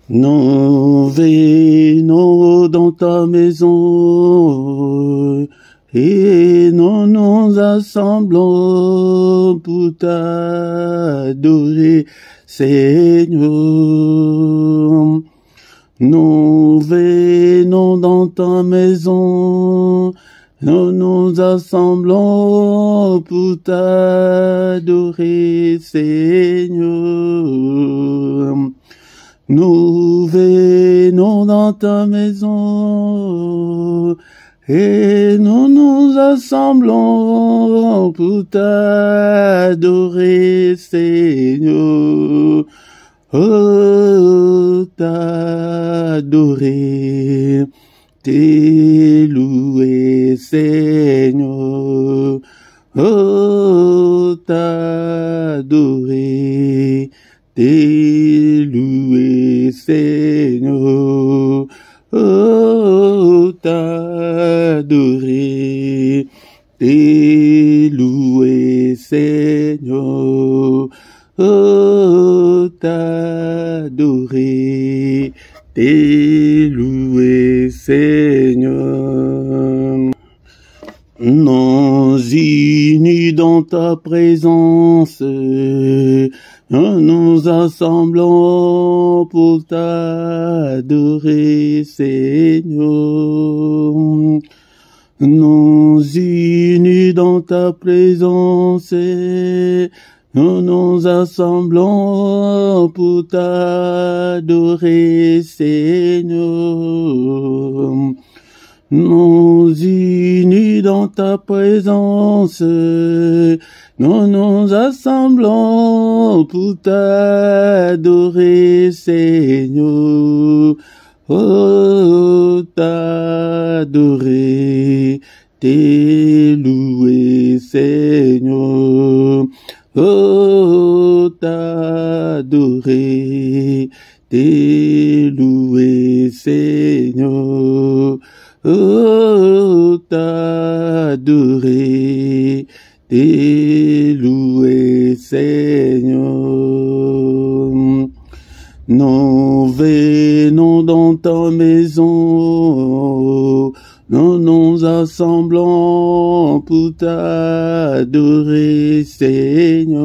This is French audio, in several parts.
Nous venons dans ta maison et nous nous assemblons pour t'adorer, Seigneur. Nous venons dans ta maison, nous nous assemblons pour t'adorer, Seigneur. Nous venons dans ta maison et nous nous assemblons pour t'adorer, Seigneur. Oh, t'adorer, t'es loué, Seigneur. Oh, t'adorer, t'es loué, Seigneur. Oh, t'adorer, t'es loué, Seigneur. Oh, t'adorer, t'es loué, Seigneur. Nous unis dans ta présence, nous nous assemblons pour t'adorer, Seigneur. Nous unis dans ta présence, nous nous assemblons pour t'adorer, Seigneur. Nous unis dans ta présence, nous nous assemblons pour t'adorer, Seigneur. Oh, t'adorer, t'es loué, Seigneur. Oh, t'adorer, t'es loué, Seigneur. Oh, t'adorer, t'es loué, Seigneur. Nous venons dans ta maison, nous nous assemblons pour t'adorer, Seigneur.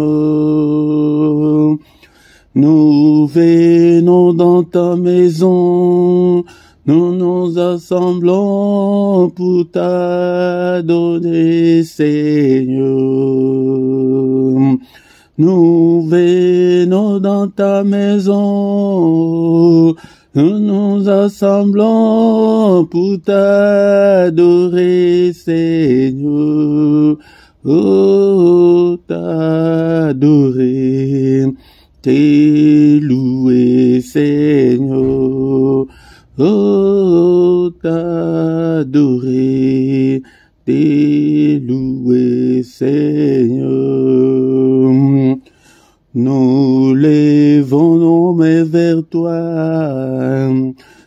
Nous venons dans ta maison, nous nous assemblons pour t'adorer, Seigneur. Nous venons dans ta maison, nous nous assemblons pour t'adorer, Seigneur. Oh, t'adorer, t'es loué, Seigneur. Oh, t'adorer, t'es loué, Seigneur. Nous levons nos mains vers toi,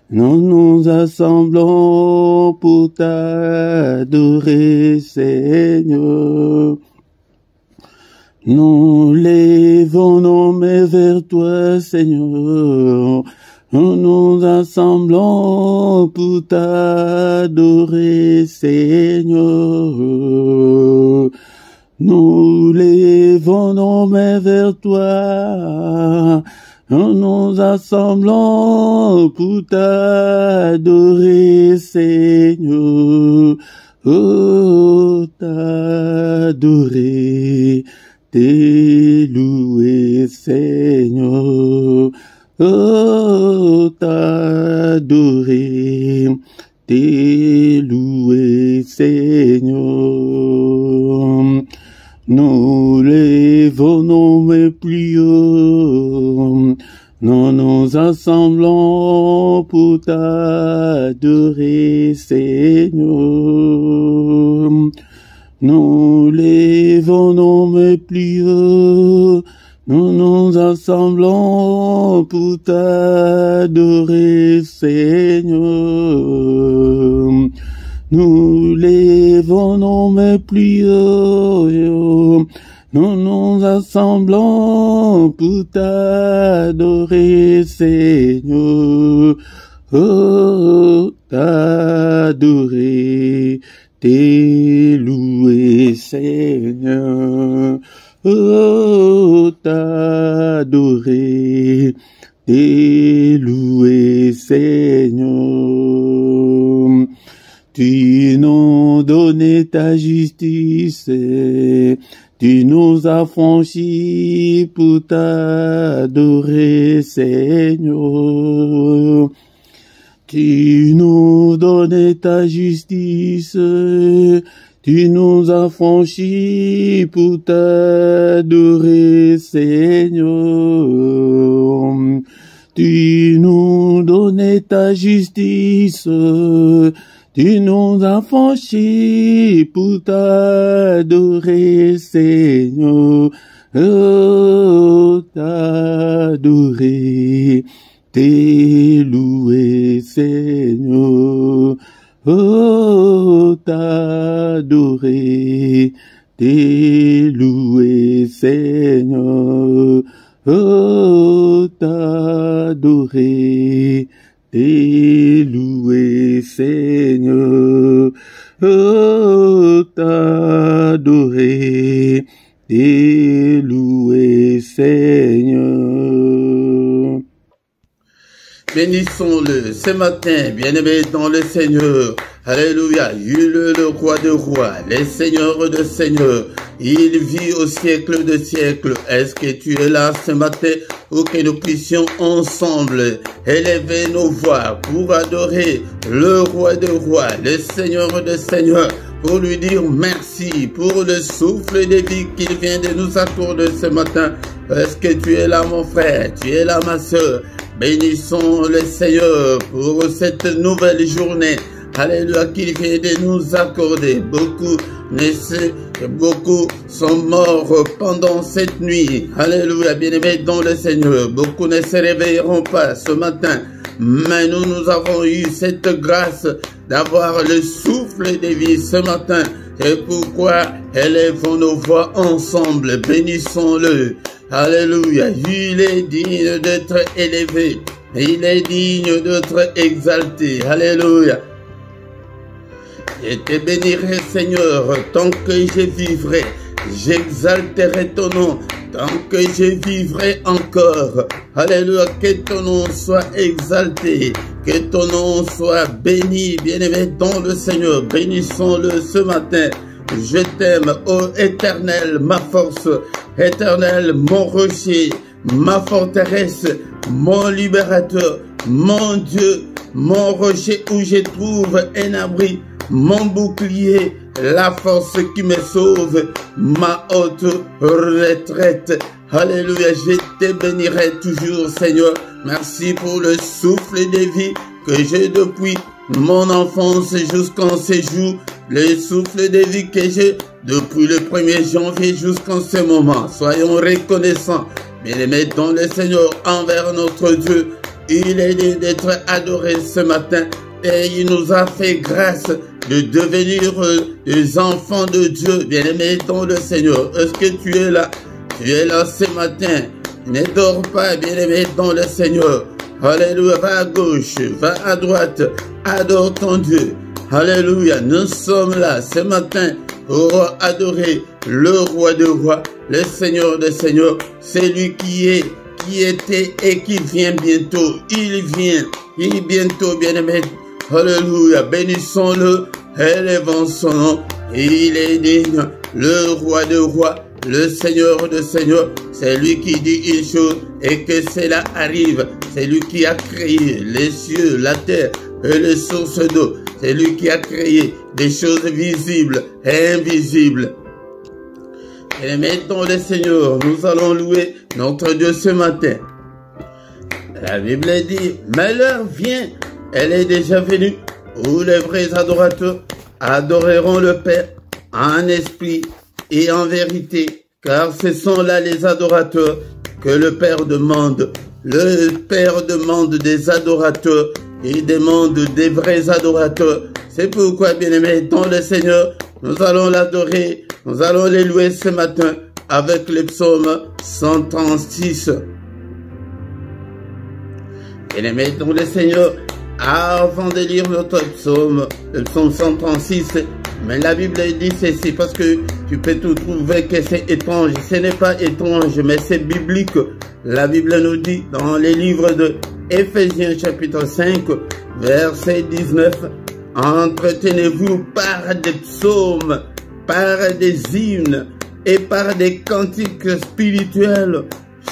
nous nous assemblons pour t'adorer, Seigneur. Nous levons nos mains vers toi, Seigneur. Nous nous assemblons pour t'adorer, Seigneur. Nous levons nos mains vers toi. Nous nous assemblons pour t'adorer, Seigneur. Oh, t'adorer, t'es loué, Seigneur. Oh, t'adorer, t'es loué, Seigneur. Nous levons nos mains plus haut, nous nous assemblons pour t'adorer, Seigneur. Nous levons nos mains plus haut, nous nous assemblons pour t'adorer, Seigneur. Nous levons nos mains plus haut, nous nous assemblons pour t'adorer, Seigneur. Oh, t'adorer, louer, Seigneur. Oh, t'adorer, louer, Seigneur. Tu nous donnes ta justice, tu nous as franchis pour t'adorer, Seigneur. Tu nous donnes ta justice, tu nous as franchis pour t'adorer, Seigneur. Tu nous donnes ta justice, tu nous as franchis pour t'adorer, Seigneur. Oh, t'adorer, louer, Seigneur. Oh, t'adorer, louer, Seigneur. Oh, t'adorer, louer, Seigneur. Oh, t'adorer, louer, Seigneur. Bénissons-le ce matin, bien-aimé dans le Seigneur. Alléluia, il est le roi de rois, le Seigneur de seigneurs. Il vit au siècle de siècles. Est-ce que tu es là ce matin pour que nous puissions ensemble élever nos voix pour adorer le roi de rois, le Seigneur de seigneurs, pour lui dire merci pour le souffle de vie qu'il vient de nous accorder ce matin. Est-ce que tu es là, mon frère? Tu es là, ma soeur? Bénissons le Seigneur pour cette nouvelle journée. Alléluia, qu'il vient de nous accorder. Beaucoup sont morts pendant cette nuit. Alléluia, bien-aimés dans le Seigneur. Beaucoup ne se réveilleront pas ce matin. Mais nous avons eu cette grâce d'avoir le souffle de vie ce matin. C'est pourquoi élevons nos voix ensemble. Bénissons-le. Alléluia, il est digne d'être élevé. Il est digne d'être exalté. Alléluia. Je te bénirai, Seigneur, tant que je vivrai. J'exalterai ton nom tant que je vivrai encore. Alléluia, que ton nom soit exalté, que ton nom soit béni, bien-aimé dans le Seigneur. Bénissons-le ce matin. Je t'aime, ô Éternel, ma force, Éternel, mon rocher, ma forteresse, mon libérateur, mon Dieu, mon rocher où je trouve un abri, mon bouclier, la force qui me sauve, ma haute retraite. Alléluia, je te bénirai toujours, Seigneur. Merci pour le souffle de vie que j'ai depuis mon enfance jusqu'en ce jour. Le souffle de vie que j'ai depuis le 1er janvier jusqu'en ce moment. Soyons reconnaissants, bien-aimés dans le Seigneur, envers notre Dieu. Il est digne d'être adoré ce matin et il nous a fait grâce de devenir des enfants de Dieu, bien-aimés dans le Seigneur. Est-ce que tu es là? Tu es là ce matin. Ne dors pas, bien-aimé dans le Seigneur. Alléluia, va à gauche, va à droite, adore ton Dieu. Alléluia, nous sommes là ce matin pour adorer le roi de rois, le Seigneur de seigneurs, celui qui est, qui était et qui vient bientôt. Il vient bientôt, bien-aimé. Alléluia, bénissons-le, élevons son nom. Il est digne, le roi de rois, le Seigneur de seigneurs. C'est lui qui dit une chose et que cela arrive. C'est lui qui a créé les cieux, la terre et les sources d'eau. C'est lui qui a créé des choses visibles et invisibles. Et mettons le Seigneur, nous allons louer notre Dieu ce matin. La Bible dit, mais l'heure vient, elle est déjà venue, où les vrais adorateurs adoreront le Père en esprit et en vérité, car ce sont là les adorateurs que le Père demande. Le Père demande des adorateurs, il demande des vrais adorateurs. C'est pourquoi, bien-aimés, dans le Seigneur, nous allons l'adorer, nous allons les louer ce matin avec le psaume 136. Bien-aimés dans le Seigneur, avant de lire notre psaume, le psaume 136, mais la Bible dit ceci, parce que tu peux tout trouver que c'est étrange. Ce n'est pas étrange, mais c'est biblique. La Bible nous dit dans les livres de Éphésiens chapitre 5, verset 19, « Entretenez-vous par des psaumes, par des hymnes et par des cantiques spirituels,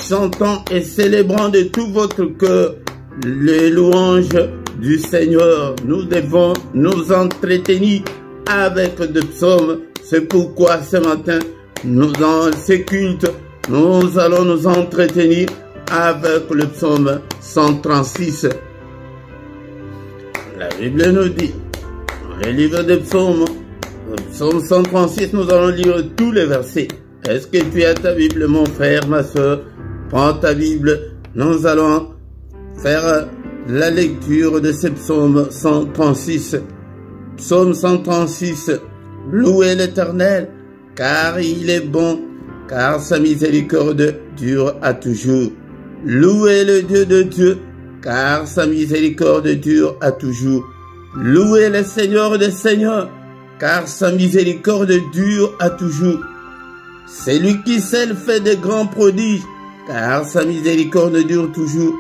chantant et célébrant de tout votre cœur les louanges du Seigneur. » Nous devons nous entretenir avec des psaumes. C'est pourquoi ce matin, dans ces cultes, nous allons nous entretenir avec le psaume 136. La Bible nous dit, dans le livre des psaumes, le psaume 136, nous allons lire tous les versets. Est-ce que tu as ta Bible, mon frère, ma soeur? Prends ta Bible, nous allons faire la lecture de ce psaume 136. Psaume 136, louez l'Éternel, car il est bon, car sa miséricorde dure à toujours. Louez le Dieu de Dieu, car sa miséricorde dure à toujours. Louez le Seigneur des Seigneurs, car sa miséricorde dure à toujours. C'est lui qui seul fait de grands prodiges, car sa miséricorde dure toujours.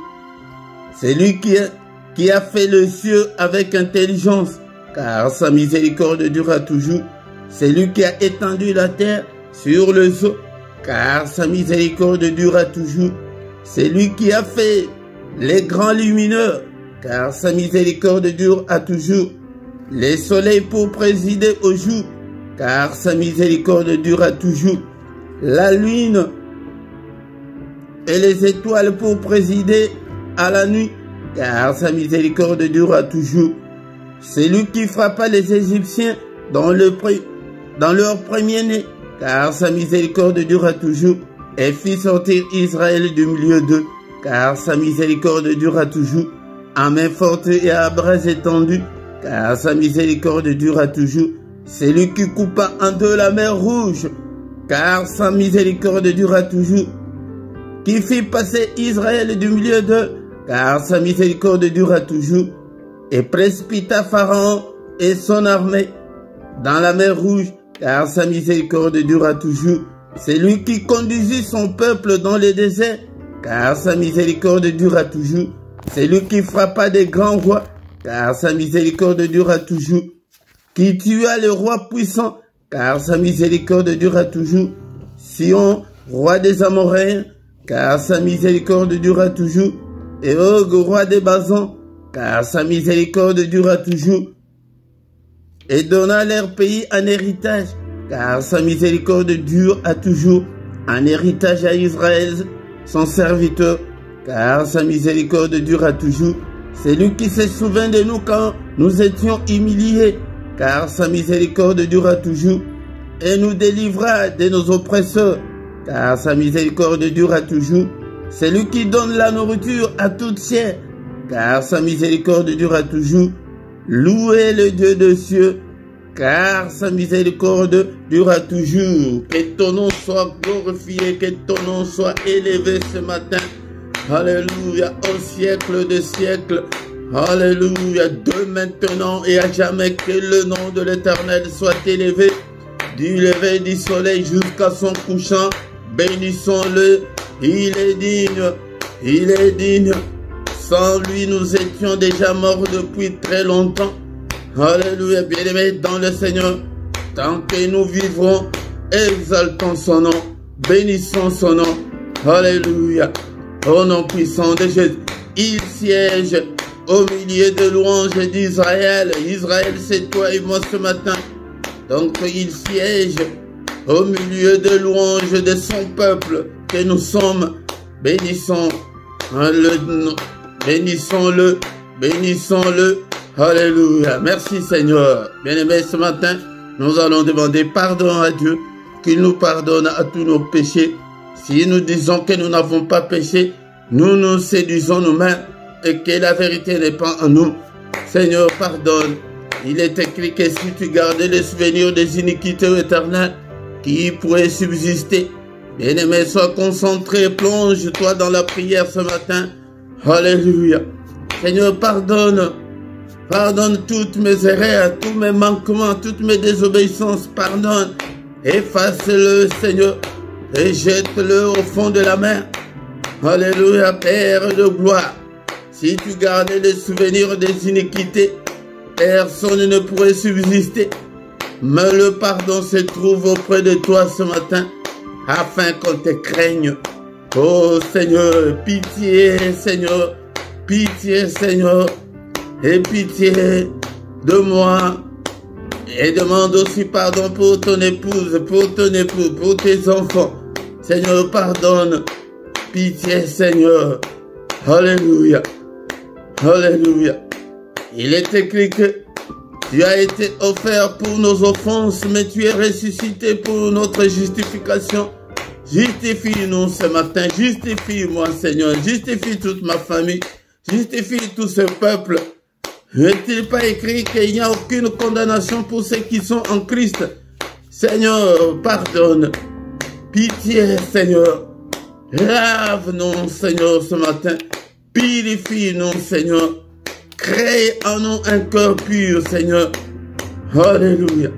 C'est lui qui a fait le ciel avec intelligence, car sa miséricorde dure toujours. C'est lui qui a étendu la terre sur les eaux, car sa miséricorde dure toujours. C'est lui qui a fait les grands lumineux, car sa miséricorde dure à toujours. Les soleils pour présider au jour, car sa miséricorde dure à toujours. La lune et les étoiles pour présider à la nuit, car sa miséricorde dure à toujours. C'est lui qui frappa les Égyptiens dans leur premier-né, car sa miséricorde dure à toujours, et fit sortir Israël du milieu d'eux, car sa miséricorde dure à toujours, à main forte et à bras étendus, car sa miséricorde dure à toujours. C'est lui qui coupa en deux la mer Rouge, car sa miséricorde dure à toujours, qui fit passer Israël du milieu d'eux, car sa miséricorde dure à toujours, et précipita Pharaon et son armée dans la mer Rouge, car sa miséricorde dure à toujours. C'est lui qui conduisit son peuple dans le désert, car sa miséricorde dure à toujours. C'est lui qui frappa des grands rois, car sa miséricorde dure à toujours. Qui tua le roi puissant, car sa miséricorde dure à toujours. Sion, roi des Amoréens, car sa miséricorde dure à toujours. Et Og, roi des Basans, car sa miséricorde dure à toujours. Et donna leur pays en héritage, car sa miséricorde dure à toujours, en héritage à Israël, son serviteur, car sa miséricorde dure à toujours. C'est lui qui se souvint de nous quand nous étions humiliés, car sa miséricorde dure à toujours, et nous délivra de nos oppresseurs, car sa miséricorde dure à toujours. C'est lui qui donne la nourriture à toute chair, car sa miséricorde dure à toujours. Louez le Dieu des cieux, car sa miséricorde dure à toujours. Que ton nom soit glorifié, que ton nom soit élevé ce matin. Alléluia, au siècle des siècles. Alléluia, de maintenant et à jamais, que le nom de l'Éternel soit élevé. Du lever du soleil jusqu'à son couchant, bénissons-le. Il est digne, il est digne. Sans lui, nous étions déjà morts depuis très longtemps. Alléluia, bien-aimés dans le Seigneur. Tant que nous vivrons, exaltons son nom, bénissons son nom. Alléluia. Au nom puissant de Jésus, il siège au milieu de louanges d'Israël. Israël, c'est toi et moi ce matin. Donc il siège au milieu de louanges de son peuple que nous sommes. Bénissons-le, bénissons-le, bénissons-le. Alléluia. Merci Seigneur. Bien-aimés, ce matin, nous allons demander pardon à Dieu, qu'il nous pardonne à tous nos péchés. Si nous disons que nous n'avons pas péché, nous nous séduisons nous-mêmes et que la vérité n'est pas en nous. Seigneur, pardonne. Il est écrit que si tu gardais les souvenirs des iniquités éternelles qui pourraient subsister, Bien-aimé, sois concentré, plonge-toi dans la prière ce matin. Alléluia. Seigneur, pardonne. Pardonne toutes mes erreurs, tous mes manquements, toutes mes désobéissances. Pardonne. Efface-le, Seigneur. Et jette-le au fond de la mer. Alléluia, Père de gloire. Si tu gardais les souvenirs des iniquités, personne ne pourrait subsister. Mais le pardon se trouve auprès de toi ce matin, afin qu'on te craigne. Oh Seigneur, pitié Seigneur, pitié Seigneur, et pitié de moi. Et demande aussi pardon pour ton épouse, pour ton époux, pour tes enfants. Seigneur, pardonne. Pitié Seigneur. Alléluia. Alléluia. Il est écrit que tu as été offert pour nos offenses, mais tu es ressuscité pour notre justification. Justifie-nous ce matin. Justifie-moi, Seigneur. Justifie toute ma famille. Justifie tout ce peuple. N'est-il pas écrit qu'il n'y a aucune condamnation pour ceux qui sont en Christ? Seigneur, pardonne. Pitié, Seigneur. Lave-nous, Seigneur, ce matin. Purifie-nous, Seigneur. Crée en nous un cœur pur, Seigneur. Alléluia.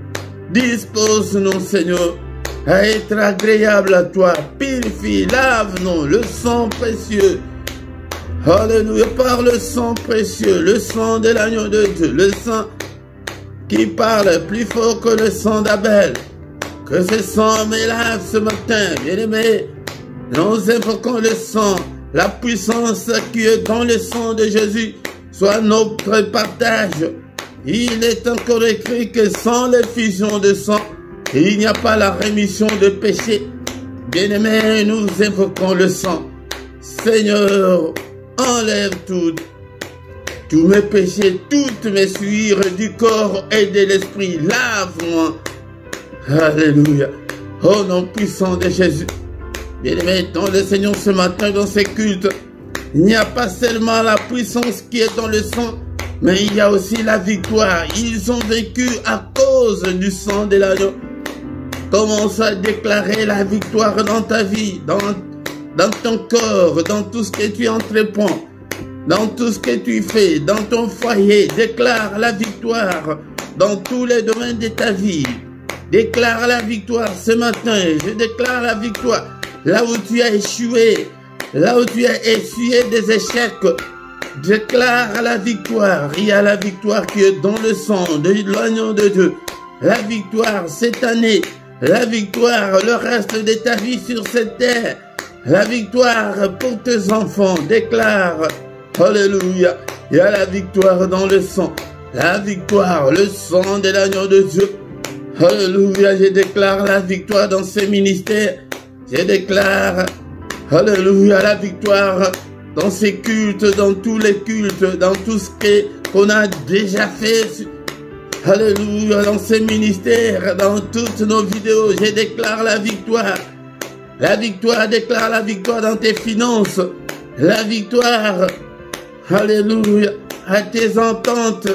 Dispose-nous, Seigneur, à être agréable à toi. Purifie, lave-nous, le sang précieux. Alléluia, par le sang précieux, le sang de l'agneau de Dieu, le sang qui parle plus fort que le sang d'Abel. Que ce sang me lave ce matin, bien-aimé. Nous invoquons le sang, la puissance qui est dans le sang de Jésus, soit notre partage. Il est encore écrit que sans l'effusion de sang, il n'y a pas la rémission de péché. Bien-aimé, nous invoquons le sang. Seigneur, enlève tous mes péchés, toutes mes souillures du corps et de l'esprit. Lave-moi. Alléluia. Au nom puissant de Jésus. Bien-aimé, dans le Seigneur ce matin, dans ces cultes, il n'y a pas seulement la puissance qui est dans le sang, mais il y a aussi la victoire. Ils ont vécu à cause du sang de l'agneau. Commence à déclarer la victoire dans ta vie, dans ton corps, dans tout ce que tu entreprends, dans tout ce que tu fais, dans ton foyer. Déclare la victoire dans tous les domaines de ta vie. Déclare la victoire ce matin. Je déclare la victoire là où tu as échoué, là où tu as essuyé des échecs. Déclare la victoire. Il y a la victoire qui est dans le sang de l'agneau de Dieu. La victoire cette année. La victoire le reste de ta vie sur cette terre. La victoire pour tes enfants. Déclare. Alléluia. Il y a la victoire dans le sang. La victoire, le sang de l'agneau de Dieu. Alléluia. Je déclare la victoire dans ces ministères. Je déclare. Alléluia. La victoire dans ces cultes, dans tous les cultes, dans tout ce qu'on a déjà fait. Alléluia, dans ces ministères, dans toutes nos vidéos, je déclare la victoire. La victoire, déclare la victoire dans tes finances. La victoire, alléluia, à tes ententes.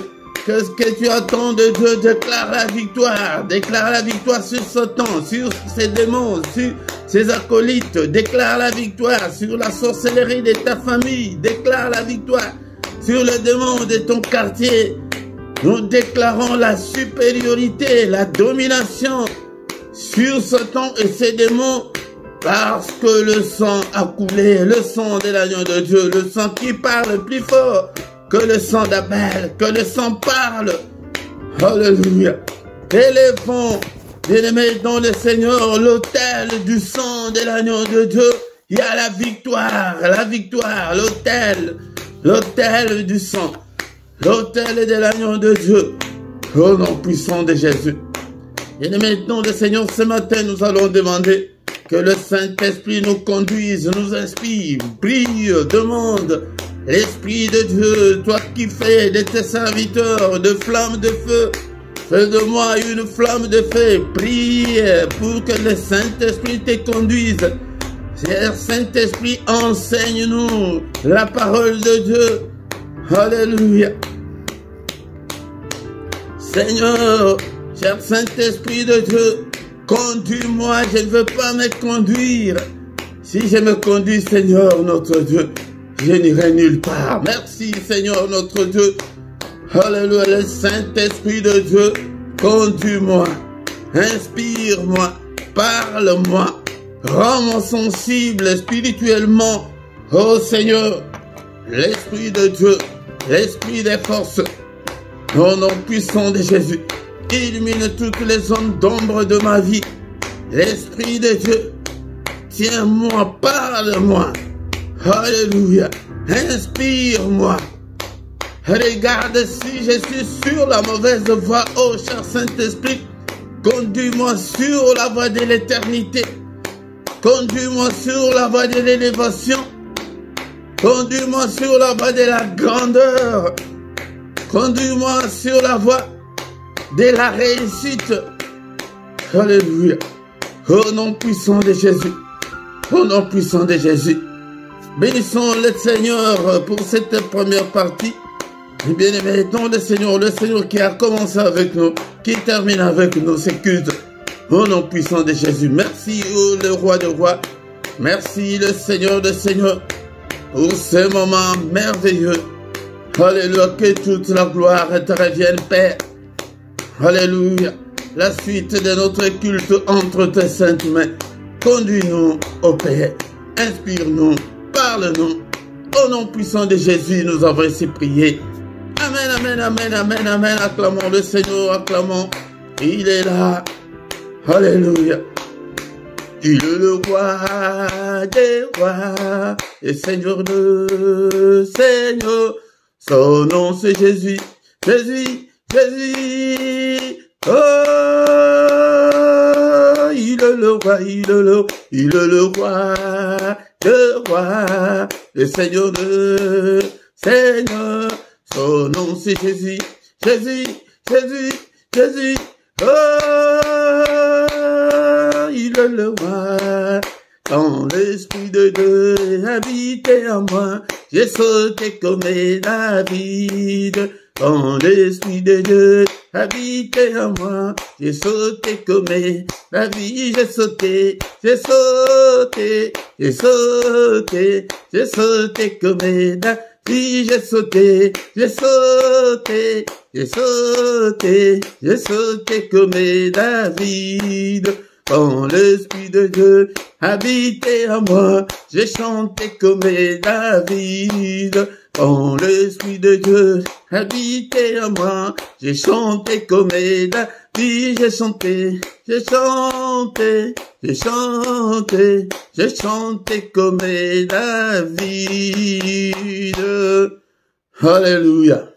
Qu'est-ce que tu attends de Dieu? Déclare la victoire. Déclare la victoire sur Satan, sur ses démons, sur ses acolytes. Déclare la victoire sur la sorcellerie de ta famille. Déclare la victoire sur le démon de ton quartier. Nous déclarons la supériorité, la domination sur Satan et ses démons parce que le sang a coulé, le sang de l'agneau de Dieu, le sang qui parle plus fort que le sang d'Abel, que le sang parle. Alléluia. Élevons, bien-aimés dans le Seigneur, l'autel du sang de l'agneau de Dieu. Il y a la victoire, l'autel du sang. L'autel de l'agneau de Dieu, au nom puissant de Jésus. Et maintenant, le Seigneur, ce matin, nous allons demander que le Saint-Esprit nous conduise, nous inspire, prie, demande l'Esprit de Dieu, toi qui fais de tes serviteurs de flammes de feu, fais de moi une flamme de feu, prie pour que le Saint-Esprit te conduise. Cher Saint-Esprit, enseigne-nous la parole de Dieu. Alléluia. Seigneur, cher Saint-Esprit de Dieu, Conduis-moi, je ne veux pas me conduire. Si je me conduis, Seigneur notre Dieu, je n'irai nulle part. Merci, Seigneur notre Dieu. Alléluia, le Saint-Esprit de Dieu, conduis-moi, inspire-moi, parle-moi, rends-moi sensible spirituellement. Oh Seigneur, l'Esprit de Dieu, l'Esprit des forces, au nom puissant de Jésus, illumine toutes les zones d'ombre de ma vie. L'Esprit de Dieu, tiens-moi, parle-moi. Alléluia, inspire-moi. Regarde si je suis sur la mauvaise voie, oh cher Saint-Esprit, conduis-moi sur la voie de l'éternité, conduis-moi sur la voie de l'élévation, conduis-moi sur la voie de la grandeur, conduis-moi sur la voie de la réussite. Alléluia, au nom puissant de Jésus, au nom puissant de Jésus. Bénissons le Seigneur pour cette première partie. Bien-aimé, dans le Seigneur qui a commencé avec nous, qui termine avec nous, c'est culte. Au nom puissant de Jésus. Merci, oh, le roi de rois. Merci, le Seigneur de Seigneurs, pour ce moment merveilleux. Alléluia, que toute la gloire te revienne, Père. Alléluia, la suite de notre culte entre tes saintes mains. Conduis-nous, ô Père. Inspire-nous, parle-nous. Au nom puissant de Jésus, nous avons ainsi prié. Amen, amen, amen, amen, amen. Acclamons le Seigneur, acclamons. Il est là. Alléluia. Il est le roi des rois et Seigneur de Seigneur. Son nom c'est Jésus, Jésus, Jésus. Oh, il est le roi, il est le roi de roi et Seigneur de Seigneur. Son nom c'est Jésus, Jésus, Jésus, Jésus. Oh, il est le roi. Quand l'Esprit de Dieu habitait en moi, j'ai sauté comme David. Quand l'Esprit de Dieu habitait en moi, j'ai sauté comme David. J'ai sauté, j'ai sauté, j'ai sauté, j'ai sauté comme David. J'ai sauté, j'ai sauté, j'ai sauté, j'ai sauté comme David. Quand l'Esprit de Dieu habitait en moi, j'ai chanté comme David. Quand l'Esprit de Dieu habitait en moi, j'ai chanté comme David. J'ai chanté, j'ai chanté, j'ai chanté, j'ai chanté comme David. Alléluia.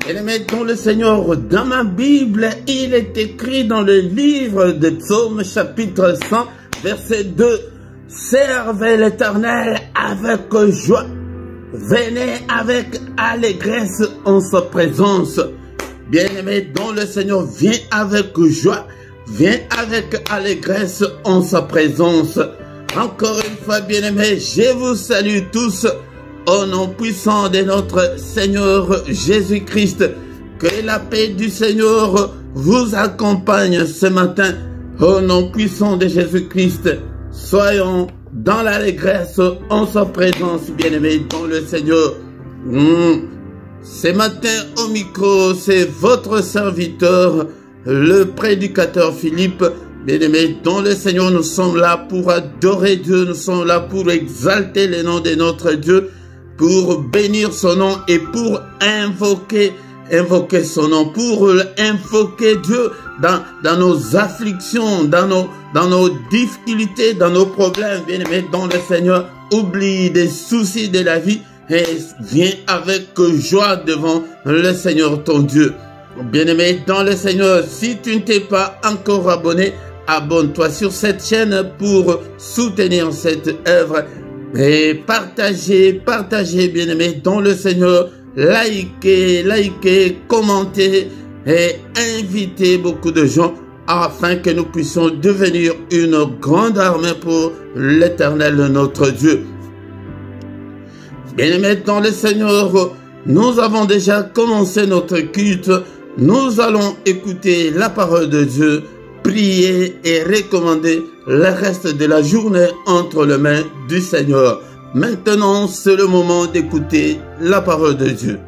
Bien-aimés dans le Seigneur, dans ma Bible, il est écrit dans le livre de Psaume chapitre 100, verset 2, « Servez l'Éternel avec joie, venez avec allégresse en sa présence. » Bien-aimé dans le Seigneur, viens avec joie, viens avec allégresse en sa présence. Encore une fois, bien-aimés, je vous salue tous. Au nom puissant de notre Seigneur Jésus-Christ, que la paix du Seigneur vous accompagne ce matin. Au nom puissant de Jésus-Christ, soyons dans l'allégresse en sa présence, bien-aimés dans le Seigneur. Ce matin au micro, c'est votre serviteur, le prédicateur Philippe. Bien-aimés dans le Seigneur, nous sommes là pour adorer Dieu, nous sommes là pour exalter le nom de notre Dieu, pour bénir son nom et pour invoquer son nom, pour invoquer Dieu dans nos afflictions, dans nos difficultés, dans nos problèmes. Bien-aimés dans le Seigneur, oublie des soucis de la vie et viens avec joie devant le Seigneur ton Dieu. Bien-aimé dans le Seigneur, si tu ne t'es pas encore abonné, abonne-toi sur cette chaîne pour soutenir cette œuvre. Et partagez, bien-aimés dans le Seigneur, likez, commentez et invitez beaucoup de gens afin que nous puissions devenir une grande armée pour l'Éternel notre Dieu. Bien-aimés dans le Seigneur, nous avons déjà commencé notre culte. Nous allons écouter la parole de Dieu prier et recommander le reste de la journée entre les mains du Seigneur. Maintenant, c'est le moment d'écouter la parole de Dieu.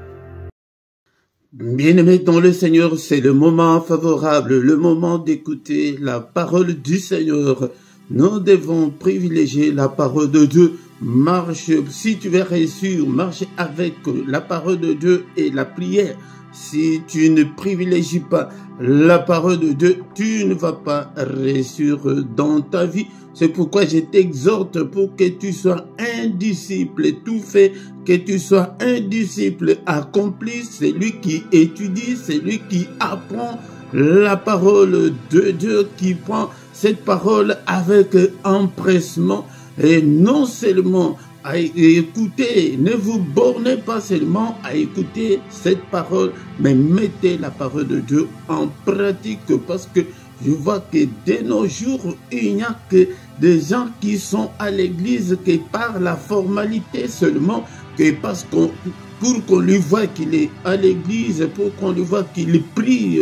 Bien-aimés dans le Seigneur, c'est le moment favorable, le moment d'écouter la parole du Seigneur. Nous devons privilégier la parole de Dieu. Marche, si tu veux réussir, marche avec la parole de Dieu et la prière. Si tu ne privilégies pas la parole de Dieu, tu ne vas pas réussir dans ta vie. C'est pourquoi je t'exhorte pour que tu sois un disciple tout fait, que tu sois un disciple accompli, celui qui étudie, celui qui apprend la parole de Dieu, qui prend cette parole avec empressement et non seulement à écouter, ne vous bornez pas seulement à écouter cette parole, mais mettez la parole de Dieu en pratique, parce que je vois que de nos jours, il n'y a que des gens qui sont à l'église que par la formalité seulement, que parce qu'on, pour qu'on lui voit qu'il est à l'église, pour qu'on lui voit qu'il prie,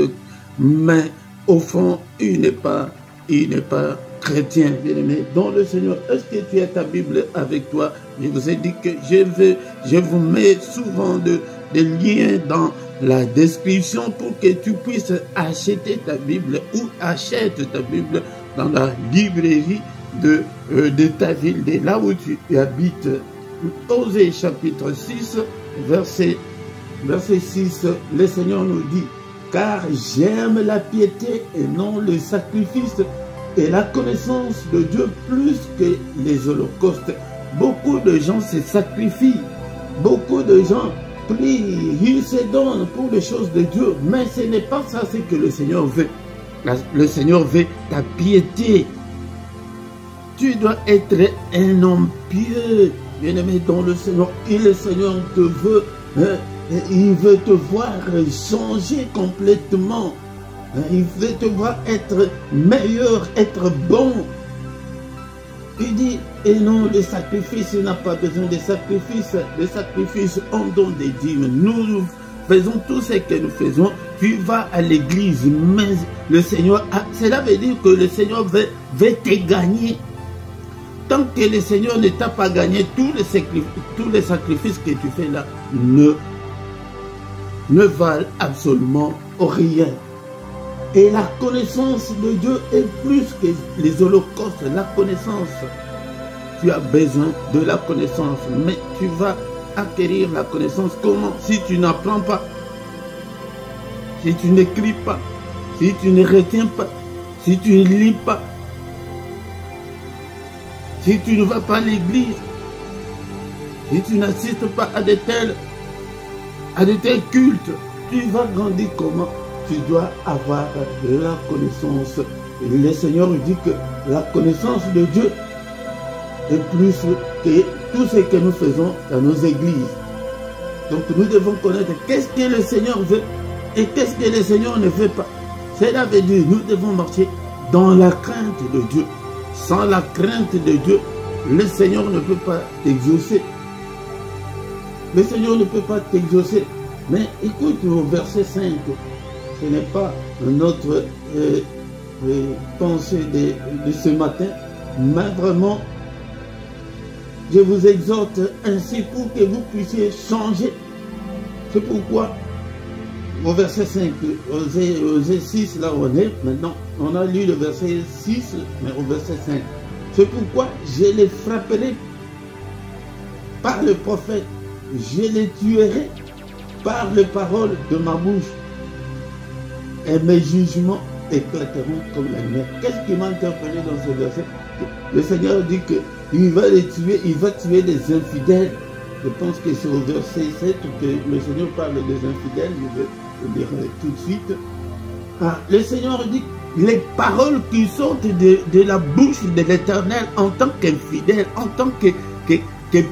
mais au fond, il n'est pas chrétien, bien-aimé, dans le Seigneur. Est-ce que tu as ta Bible avec toi? Je vous ai dit que je vous mets souvent des liens dans la description pour que tu puisses acheter ta Bible ou achète ta Bible dans la librairie de ta ville, de là où tu habites. Osée chapitre 6, verset 6, le Seigneur nous dit: car j'aime la piété et non le sacrifice, et la connaissance de Dieu plus que les holocaustes. Beaucoup de gens se sacrifient, beaucoup de gens prient, ils se donnent pour les choses de Dieu, mais ce n'est pas ça ce que le Seigneur veut. Le Seigneur veut ta piété. Tu dois être un homme pieux, bien-aimé dans le Seigneur, et le Seigneur te veut, il veut te voir changer complètement. Il veut te voir être meilleur, être bon. Il dit, et non, le sacrifice, il n'a pas besoin de sacrifice. Le sacrifice, on donne des dîmes. Nous faisons tout ce que nous faisons. Tu vas à l'église, mais le Seigneur, cela veut dire que le Seigneur veut te gagner. Tant que le Seigneur ne t'a pas gagné, tous les sacrifices que tu fais là ne valent absolument rien. Et la connaissance de Dieu est plus que les holocaustes. La connaissance, tu as besoin de la connaissance, mais tu vas acquérir la connaissance comment? Si tu n'apprends pas, si tu n'écris pas, si tu ne retiens pas, si tu ne lis pas, si tu ne vas pas à l'église, si tu n'assistes pas à de tels cultes, tu vas grandir comment? Tu dois avoir la connaissance. Et le Seigneur dit que la connaissance de Dieu est plus que tout ce que nous faisons dans nos églises. Donc nous devons connaître qu'est-ce que le Seigneur veut et qu'est-ce que le Seigneur ne veut pas. Cela veut dire que nous devons marcher dans la crainte de Dieu. Sans la crainte de Dieu, le Seigneur ne peut pas t'exaucer. Le Seigneur ne peut pas t'exaucer. Mais écoute au verset 5. Ce n'est pas notre pensée de ce matin, mais vraiment, je vous exhorte ainsi pour que vous puissiez changer. C'est pourquoi, au verset 5, Osée 6, là on est, maintenant, on a lu le verset 6, mais au verset 5. C'est pourquoi je les frapperai par le prophète, je les tuerai par les paroles de ma bouche. Et mes jugements éclateront comme la lumière. Qu'est-ce qui m'a interpellé dans ce verset? Le Seigneur dit qu'il va les tuer, il va tuer les infidèles. Je pense que c'est au verset 7 que le Seigneur parle des infidèles. Je vais le dire tout de suite. Le Seigneur dit les paroles qui sortent de la bouche de l'Éternel en tant qu'infidèle, en tant que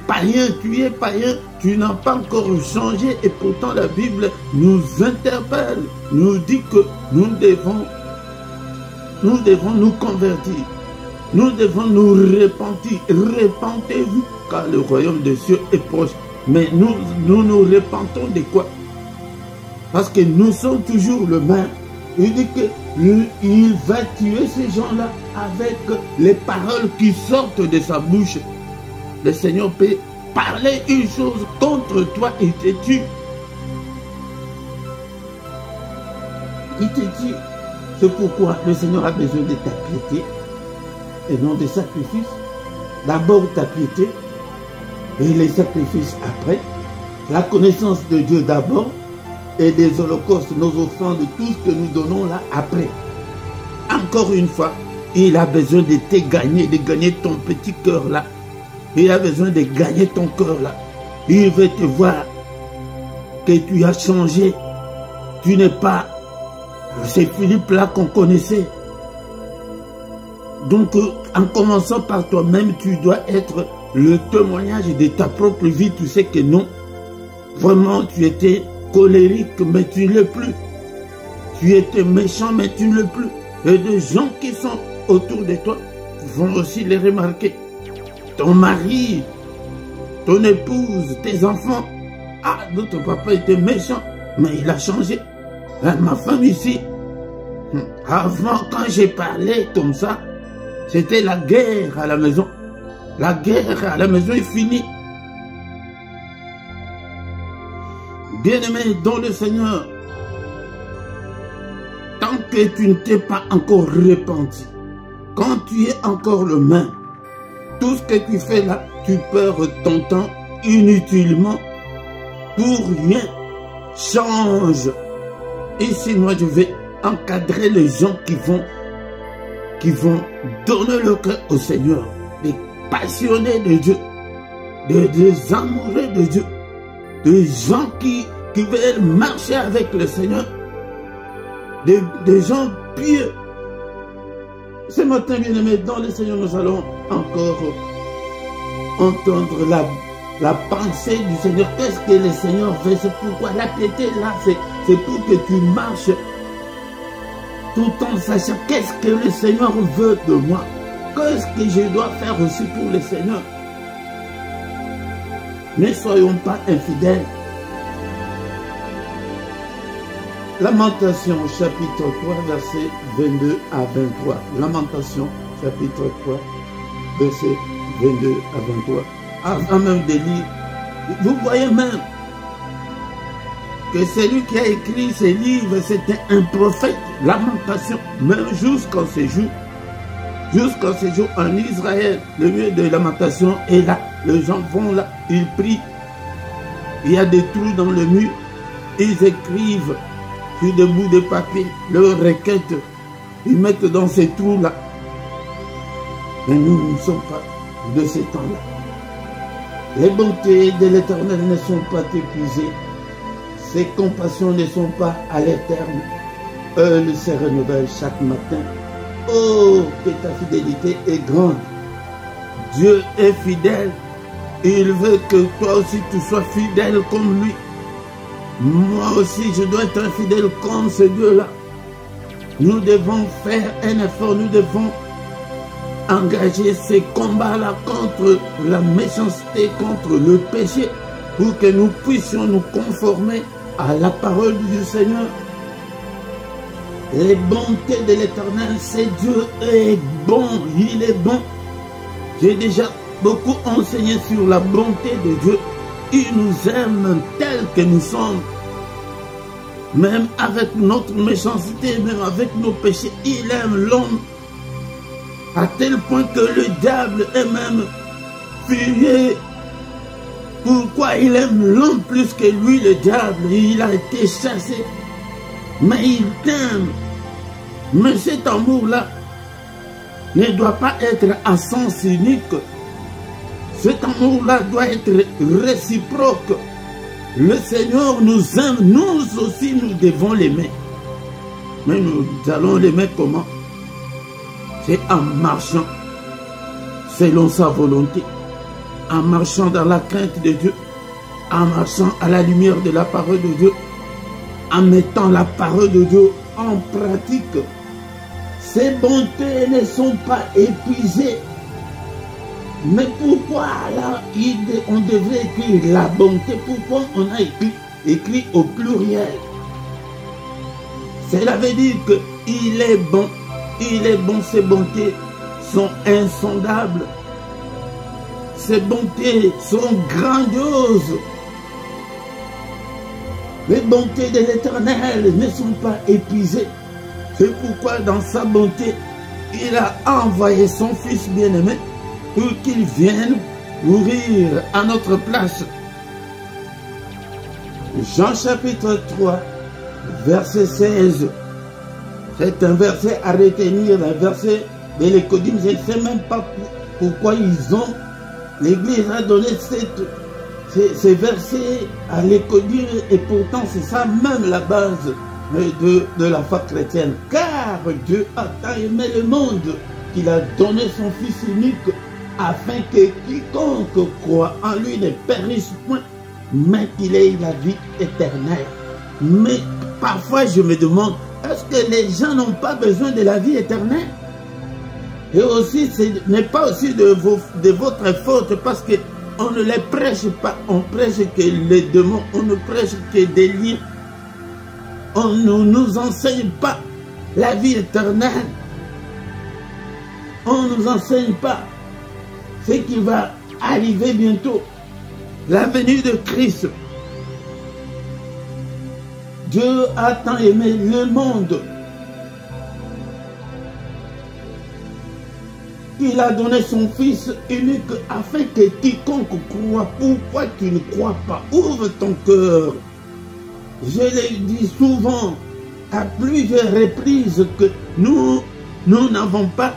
païen, tu es païen, tu n'as pas encore changé, et pourtant la Bible nous interpelle, nous dit que nous devons nous convertir, nous devons nous repentir. Repentez-vous, car le royaume des cieux est proche. Mais nous repentons de quoi? Parce que nous sommes toujours le même. Il dit qu'il va tuer ces gens-là avec les paroles qui sortent de sa bouche. Le Seigneur peut parler une chose contre toi et te tue. Il te dit, c'est pourquoi le Seigneur a besoin de ta piété et non des sacrifices. D'abord ta piété et les sacrifices après. La connaissance de Dieu d'abord et des holocaustes, nos offrandes, tout ce que nous donnons là après. Encore une fois, il a besoin de te gagner, de gagner ton petit cœur là. Il a besoin de gagner ton cœur là. Il veut te voir que tu as changé. Tu n'es pas c'est Philippe là qu'on connaissait. Donc, en commençant par toi-même, tu dois être le témoignage de ta propre vie. Tu sais que non, vraiment, tu étais colérique, mais tu ne l'es plus. Tu étais méchant, mais tu ne l'es plus. Et des gens qui sont autour de toi vont aussi les remarquer. Ton mari, ton épouse, tes enfants. Ah, notre papa était méchant, mais il a changé. Ma femme ici, avant quand j'ai parlé comme ça, c'était la guerre à la maison. La guerre à la maison est finie. Bien-aimé dans le Seigneur, tant que tu ne t'es pas encore repenti, quand tu es encore le même, tout ce que tu fais là, tu perds ton temps inutilement pour rien. Change. Ici, moi, je vais encadrer les gens qui vont donner le cœur au Seigneur, des passionnés de Dieu, des amoureux de Dieu, des gens qui veulent marcher avec le Seigneur, des gens pieux. Ce matin, bien-aimés, dans le Seigneur, nous allons encore entendre la pensée du Seigneur. Qu'est-ce que le Seigneur fait? C'est pourquoi la piété là, c'est pour que tu marches tout en sachant qu'est-ce que le Seigneur veut de moi. Qu'est-ce que je dois faire aussi pour le Seigneur? Ne soyons pas infidèles. Lamentation chapitre 3 verset 22 à 23. Lamentation chapitre 3 verset 22 à 23. Avant même de lire, vous voyez même que celui qui a écrit ces livres, c'était un prophète. Lamentation, même jusqu'en ce jour. Jusqu'en ce jour en Israël, le lieu de lamentation est là. Les gens vont là, ils prient. Il y a des trous dans le mur. Ils écrivent sur des bouts de papier leurs requêtes. Ils mettent dans ces trous-là. Mais nous ne sommes pas de ces temps-là. Les bontés de l'Éternel ne sont pas épuisées. Ses compassions ne sont pas à l'éternel. Elles se renouvellent chaque matin. Oh, que ta fidélité est grande. Dieu est fidèle. Il veut que toi aussi tu sois fidèle comme lui. Moi aussi, je dois être fidèle comme ce Dieu-là. Nous devons faire un effort. Nous devons engager ces combats-là contre la méchanceté, contre le péché, pour que nous puissions nous conformer à la parole du Seigneur. Les bontés de l'Éternel, c'est Dieu est bon, il est bon. J'ai déjà beaucoup enseigné sur la bonté de Dieu. Il nous aime tel que nous sommes. Même avec notre méchanceté, même avec nos péchés, il aime l'homme. À tel point que le diable est même furieux. Pourquoi il aime l'homme plus que lui, le diable? Il a été chassé. Mais il t'aime. Mais cet amour-là ne doit pas être à sens unique. Cet amour-là doit être réciproque. Le Seigneur nous aime, nous aussi nous devons l'aimer. Mais nous allons l'aimer comment? C'est en marchant selon sa volonté, en marchant dans la crainte de Dieu, en marchant à la lumière de la parole de Dieu, en mettant la parole de Dieu en pratique. Ces bontés ne sont pas épuisées. Mais pourquoi là, on devrait écrire la bonté? Pourquoi on a écrit au pluriel? Cela veut dire qu'il est bon. Il est bon, ses bontés sont insondables. Ses bontés sont grandioses. Les bontés de l'Éternel ne sont pas épuisées. C'est pourquoi dans sa bonté, il a envoyé son Fils bien-aimé pour qu'il vienne mourir à notre place. Jean chapitre 3, verset 16. C'est un verset à retenir, un verset de l'Écodime. Je ne sais même pas pourquoi l'Église a donné ces versets à l'Écodime, et pourtant c'est ça même la base de la foi chrétienne. Car Dieu a tant aimé le monde qu'il a donné son Fils unique, afin que quiconque croit en lui ne périsse point, mais qu'il ait la vie éternelle. Mais parfois je me demande, est-ce que les gens n'ont pas besoin de la vie éternelle? Et aussi, ce n'est pas aussi de votre faute, parce qu'on ne les prêche pas, on prêche que les démons, on ne prêche que des liens. On ne nous enseigne pas la vie éternelle. On ne nous enseigne pas ce qui va arriver bientôt, la venue de Christ. Dieu a tant aimé le monde qu'il a donné son Fils unique afin que quiconque croit. Pourquoi tu ne crois pas? Ouvre ton cœur. Je l'ai dit souvent à plusieurs reprises que nous n'avons pas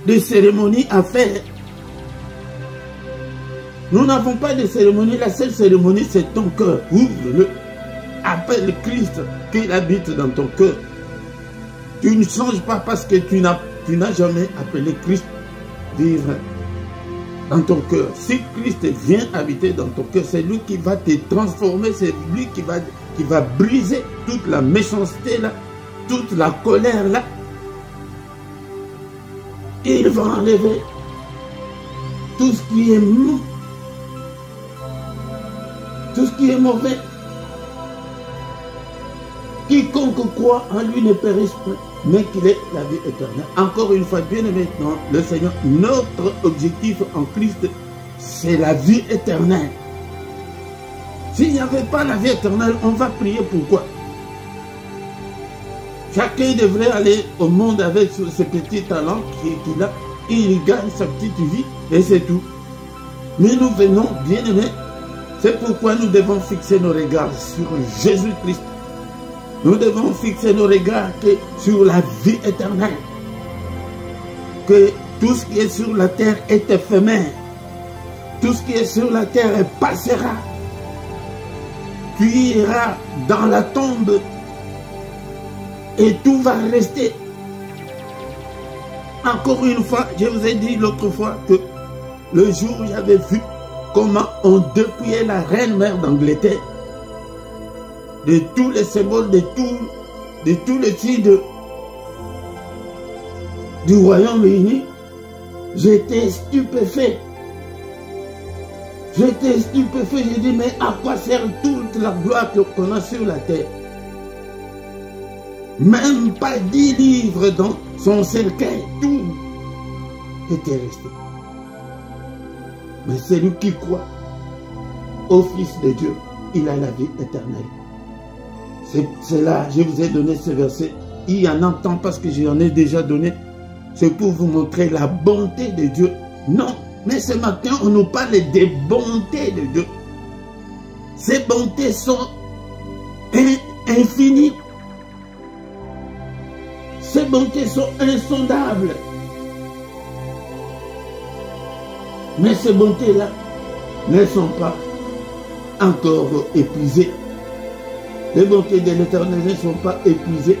de cérémonie à faire. Nous n'avons pas de cérémonie. La seule cérémonie, c'est ton cœur. Ouvre-le. Appelle Christ qu'il habite dans ton cœur. Tu ne changes pas parce que tu n'as jamais appelé Christ vivre dans ton cœur. Si Christ vient habiter dans ton cœur, c'est lui qui va te transformer, c'est lui qui va briser toute la méchanceté là, toute la colère là. Il va enlever tout ce qui est mou, tout ce qui est mauvais. Quiconque croit en lui ne périsse pas, mais qu'il ait la vie éternelle. Encore une fois, bien et maintenant, le Seigneur, notre objectif en Christ, c'est la vie éternelle. S'il n'y avait pas la vie éternelle, on va prier pourquoi? Chacun devrait aller au monde avec ses petits talents qu'il a, il gagne sa petite vie et c'est tout. Mais nous venons, bien aimés, c'est pourquoi nous devons fixer nos regards sur Jésus-Christ. Nous devons fixer nos regards sur la vie éternelle. Que tout ce qui est sur la terre est éphémère. Tout ce qui est sur la terre passera. Tu iras dans la tombe et tout va rester. Encore une fois, je vous ai dit l'autre fois que le jour où j'avais vu comment on dépouillait la reine mère d'Angleterre de tous les symboles, de tous les signes du Royaume-Uni, j'étais stupéfait. J'étais stupéfait, j'ai dit, mais à quoi sert toute la gloire qu'on a sur la terre? Même pas 10 livres dans son cercueil, tout était resté. Mais celui qui croit au Fils de Dieu, il a la vie éternelle. C'est là, je vous ai donné ce verset. Il y en a tant parce que j'en ai déjà donné. C'est pour vous montrer la bonté de Dieu. Non, mais ce matin, on nous parle des bontés de Dieu. Ces bontés sont infinies. Ces bontés sont insondables. Mais ces bontés-là ne sont pas encore épuisées. Les bontés de l'Éternel ne sont pas épuisées.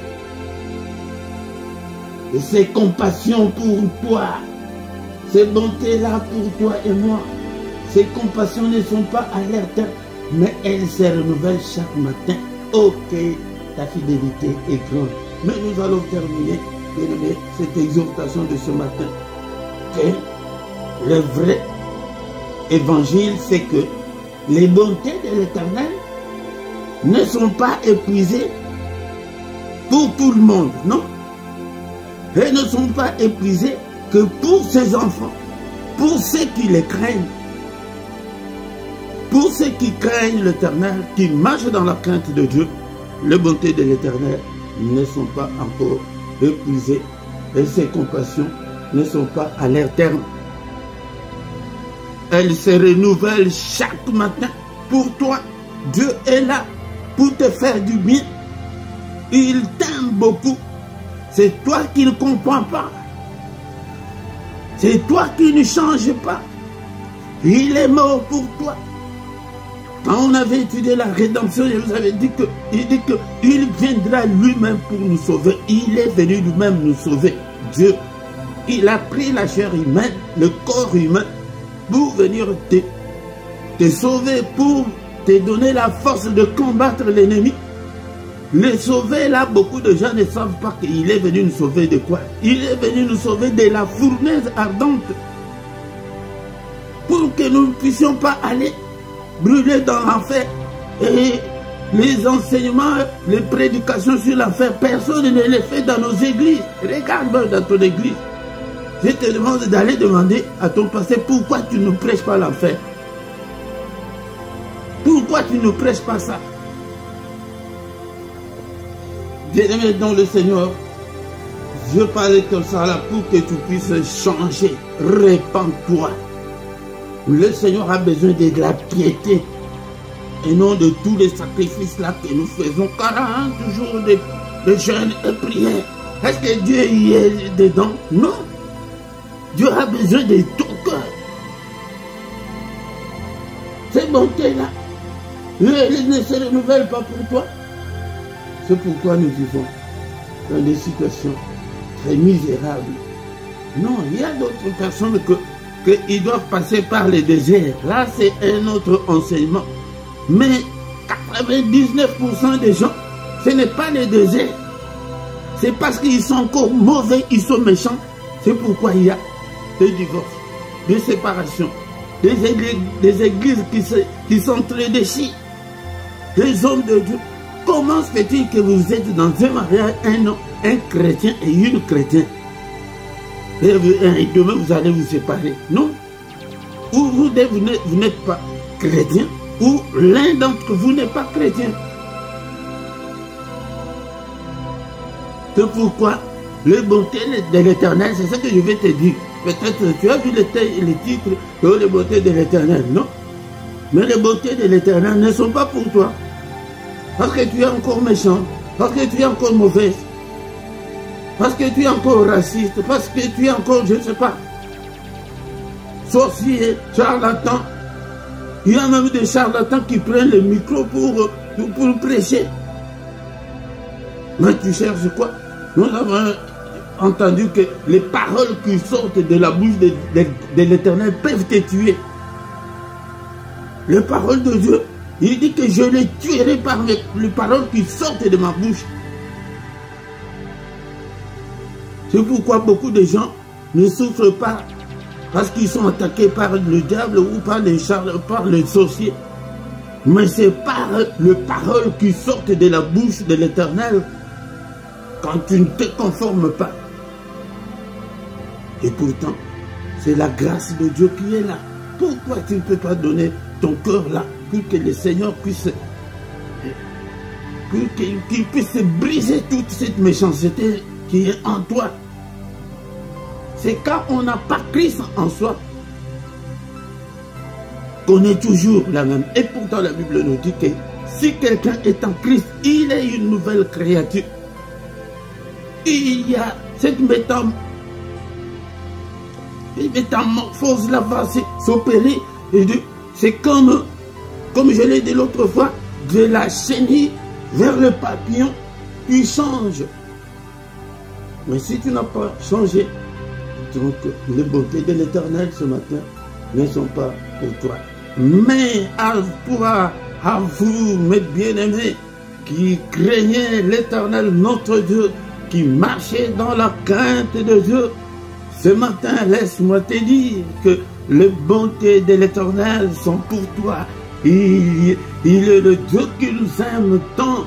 Et ses compassions pour toi, ces bontés-là pour toi et moi, ces compassions ne sont pas à l'air, mais elles se renouvellent chaque matin. Ok, ta fidélité est grande. Mais nous allons terminer, bien aimé, cette exhortation de ce matin. Que le vrai évangile, c'est que les bontés de l'Éternel ne sont pas épuisées pour tout le monde, non. Elles ne sont pas épuisées que pour ses enfants, pour ceux qui les craignent. Pour ceux qui craignent l'Éternel, qui marchent dans la crainte de Dieu, les bontés de l'Éternel ne sont pas encore épuisées et ses compassions ne sont pas à leur terme. Elles se renouvellent chaque matin pour toi. Dieu est là pour te faire du bien. Il t'aime beaucoup. C'est toi qui ne comprends pas. C'est toi qui ne changes pas. Il est mort pour toi. Quand on avait étudié la rédemption, je vous avais dit qu'il viendra lui-même pour nous sauver. Il est venu lui-même nous sauver. Dieu, il a pris la chair humaine, le corps humain, pour venir te sauver, pour te donner la force de combattre l'ennemi. Le sauver, là, beaucoup de gens ne savent pas qu'il est venu nous sauver de quoi? Il est venu nous sauver de la fournaise ardente. Pour que nous ne puissions pas aller brûler dans l'enfer. Et les enseignements, les prédications sur l'enfer, personne ne les fait dans nos églises. Regarde dans ton église. Je te demande d'aller demander à ton pasteur pourquoi tu ne prêches pas l'enfer. Pourquoi tu ne prêches pas ça? Bien-aimé dans le Seigneur, je parle comme ça là pour que tu puisses changer. Répands-toi. Le Seigneur a besoin de la piété et non de tous les sacrifices là que nous faisons. 40 jours de jeûne et prière. Est-ce que Dieu y est dedans? Non. Dieu a besoin de ton cœur. Ces bontés-là, elles ne se renouvellent pas pour toi. C'est pourquoi nous vivons dans des situations très misérables. Non, il y a d'autres personnes qu'ils doivent passer par les déserts. Là, c'est un autre enseignement. Mais 99% des gens, ce n'est pas les déserts. C'est parce qu'ils sont encore mauvais, ils sont méchants. C'est pourquoi il y a des divorces, des séparations, des églises qui sont très déchies, des hommes de Dieu. Comment se fait-il que vous êtes dans un mariage, un chrétien et une chrétienne? Et demain vous allez vous séparer. Non. Ou vous n'êtes pas chrétien, ou l'un d'entre vous n'est pas chrétien. C'est pourquoi les bontés de l'Éternel, c'est ce que je vais te dire. Peut-être tu as vu le titre de les bontés de l'Éternel, non? Mais les bontés de l'Éternel ne sont pas pour toi. Parce que tu es encore méchant, parce que tu es encore mauvaise, parce que tu es encore raciste, parce que tu es encore, je ne sais pas, sorcier, charlatan. Il y a même des charlatans qui prennent le micro pour prêcher. Mais tu cherches quoi? Nous avons entendu que les paroles qui sortent de la bouche de l'Éternel peuvent te tuer. Les paroles de Dieu, il dit que je les tuerai par les paroles qui sortent de ma bouche. C'est pourquoi beaucoup de gens ne souffrent pas parce qu'ils sont attaqués par le diable ou par les sorciers. Mais c'est par les paroles qui sortent de la bouche de l'Éternel quand tu ne te conformes pas. Et pourtant, c'est la grâce de Dieu qui est là. Pourquoi tu ne peux pas donner ton cœur là pour que le Seigneur puisse qu'il puisse briser toute cette méchanceté qui est en toi? C'est quand on n'a pas Christ en soi qu'on est toujours la même. Et pourtant la Bible nous dit que si quelqu'un est en Christ, il est une nouvelle créature. Il y a cette métamorphose là va s'opérer. C'est comme je l'ai dit l'autre fois, de la chenille vers le papillon, tu changes. Mais si tu n'as pas changé, donc les bontés de l'Éternel ce matin ne sont pas pour toi. Mais à toi, à vous, mes bien-aimés, qui craignez l'Éternel, notre Dieu, qui marchez dans la crainte de Dieu, ce matin, laisse-moi te dire que les bontés de l'Éternel sont pour toi. il est le Dieu qui nous aime tant.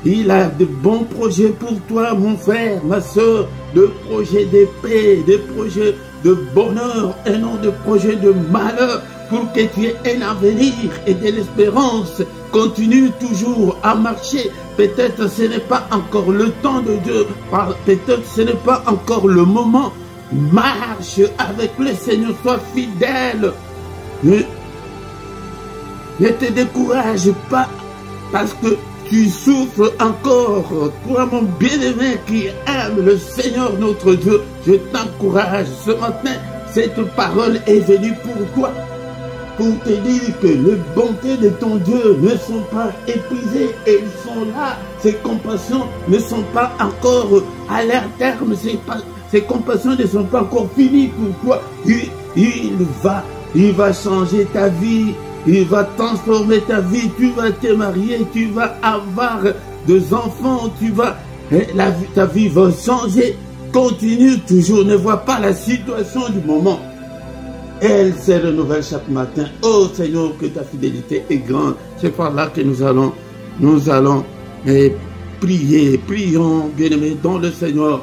Il a de bons projets pour toi, mon frère, ma soeur, des projets de paix, des projets de bonheur et non des projets de malheur, pour que tu aies un avenir et de l'espérance. Continue toujours à marcher. Peut-être ce n'est pas encore le temps de Dieu, peut-être ce n'est pas encore le moment. Marche avec le Seigneur, sois fidèle. Ne te décourage pas parce que tu souffres encore. Toi, mon bien-aimé qui aime le Seigneur notre Dieu, je t'encourage. Ce matin, cette parole est venue pour toi, pour te dire que les bontés de ton Dieu ne sont pas épuisées, et ils sont là. Ses compassions ne sont pas encore à leur terme, ses compassions ne sont pas encore finies pour toi. Il va changer ta vie. Il va transformer ta vie, tu vas te marier, tu vas avoir des enfants, ta vie va changer. Continue toujours, ne vois pas la situation du moment. Elle se renouvelle chaque matin. Oh Seigneur, que ta fidélité est grande. C'est par là que nous allons prier. Prions, bien-aimés, dans le Seigneur.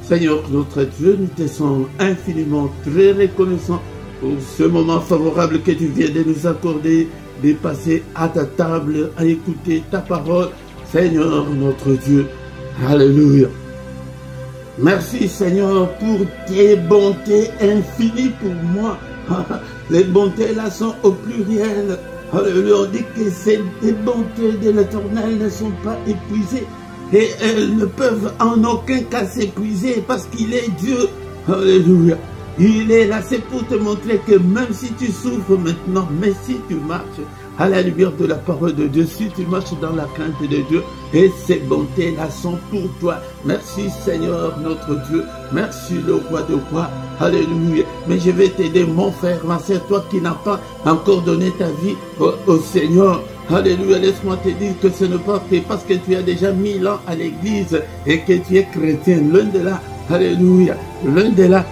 Seigneur, notre Dieu, nous te sommes infiniment très reconnaissants pour ce moment favorable que tu viens de nous accorder, de passer à ta table, à écouter ta parole. Seigneur, notre Dieu. Alléluia. Merci Seigneur pour tes bontés infinies pour moi. Les bontés là sont au pluriel. Alléluia. On dit que ces bontés de l'Éternel ne sont pas épuisées. Et elles ne peuvent en aucun cas s'épuiser parce qu'il est Dieu. Alléluia. Il est là, c'est pour te montrer que même si tu souffres maintenant, mais si tu marches à la lumière de la parole de Dieu, si tu marches dans la crainte de Dieu, et ces bontés-là sont pour toi. Merci Seigneur notre Dieu, merci le roi de rois, alléluia. Mais je vais t'aider mon frère, ma soeur, toi qui n'as pas encore donné ta vie au Seigneur. Alléluia, laisse-moi te dire que ce n'est pas fait parce que tu as déjà 1000 ans à l'église et que tu es chrétien. L'un de là, alléluia, l'un de là.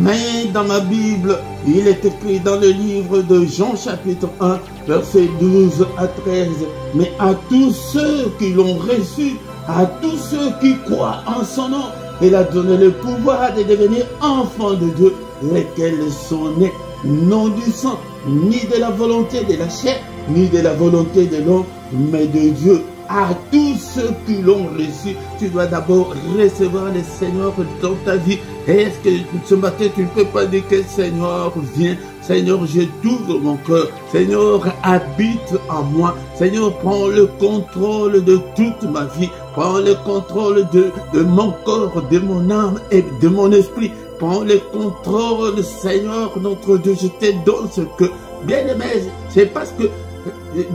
Mais dans ma Bible, il est écrit dans le livre de Jean chapitre 1, versets 12 à 13. Mais à tous ceux qui l'ont reçu, à tous ceux qui croient en son nom, il a donné le pouvoir de devenir enfants de Dieu, lesquels sont nés non du sang, ni de la volonté de la chair, ni de la volonté de l'homme, mais de Dieu. À tous ceux qui l'ont reçu, tu dois d'abord recevoir le Seigneur dans ta vie. Est-ce que ce matin, tu ne peux pas dire que Seigneur, viens, Seigneur, je t'ouvre mon cœur. Seigneur, habite en moi. Seigneur, prends le contrôle de toute ma vie. Prends le contrôle de mon corps, de mon âme et de mon esprit. Prends le contrôle, Seigneur, notre Dieu. Je te donne ce que, bien aimé, c'est parce que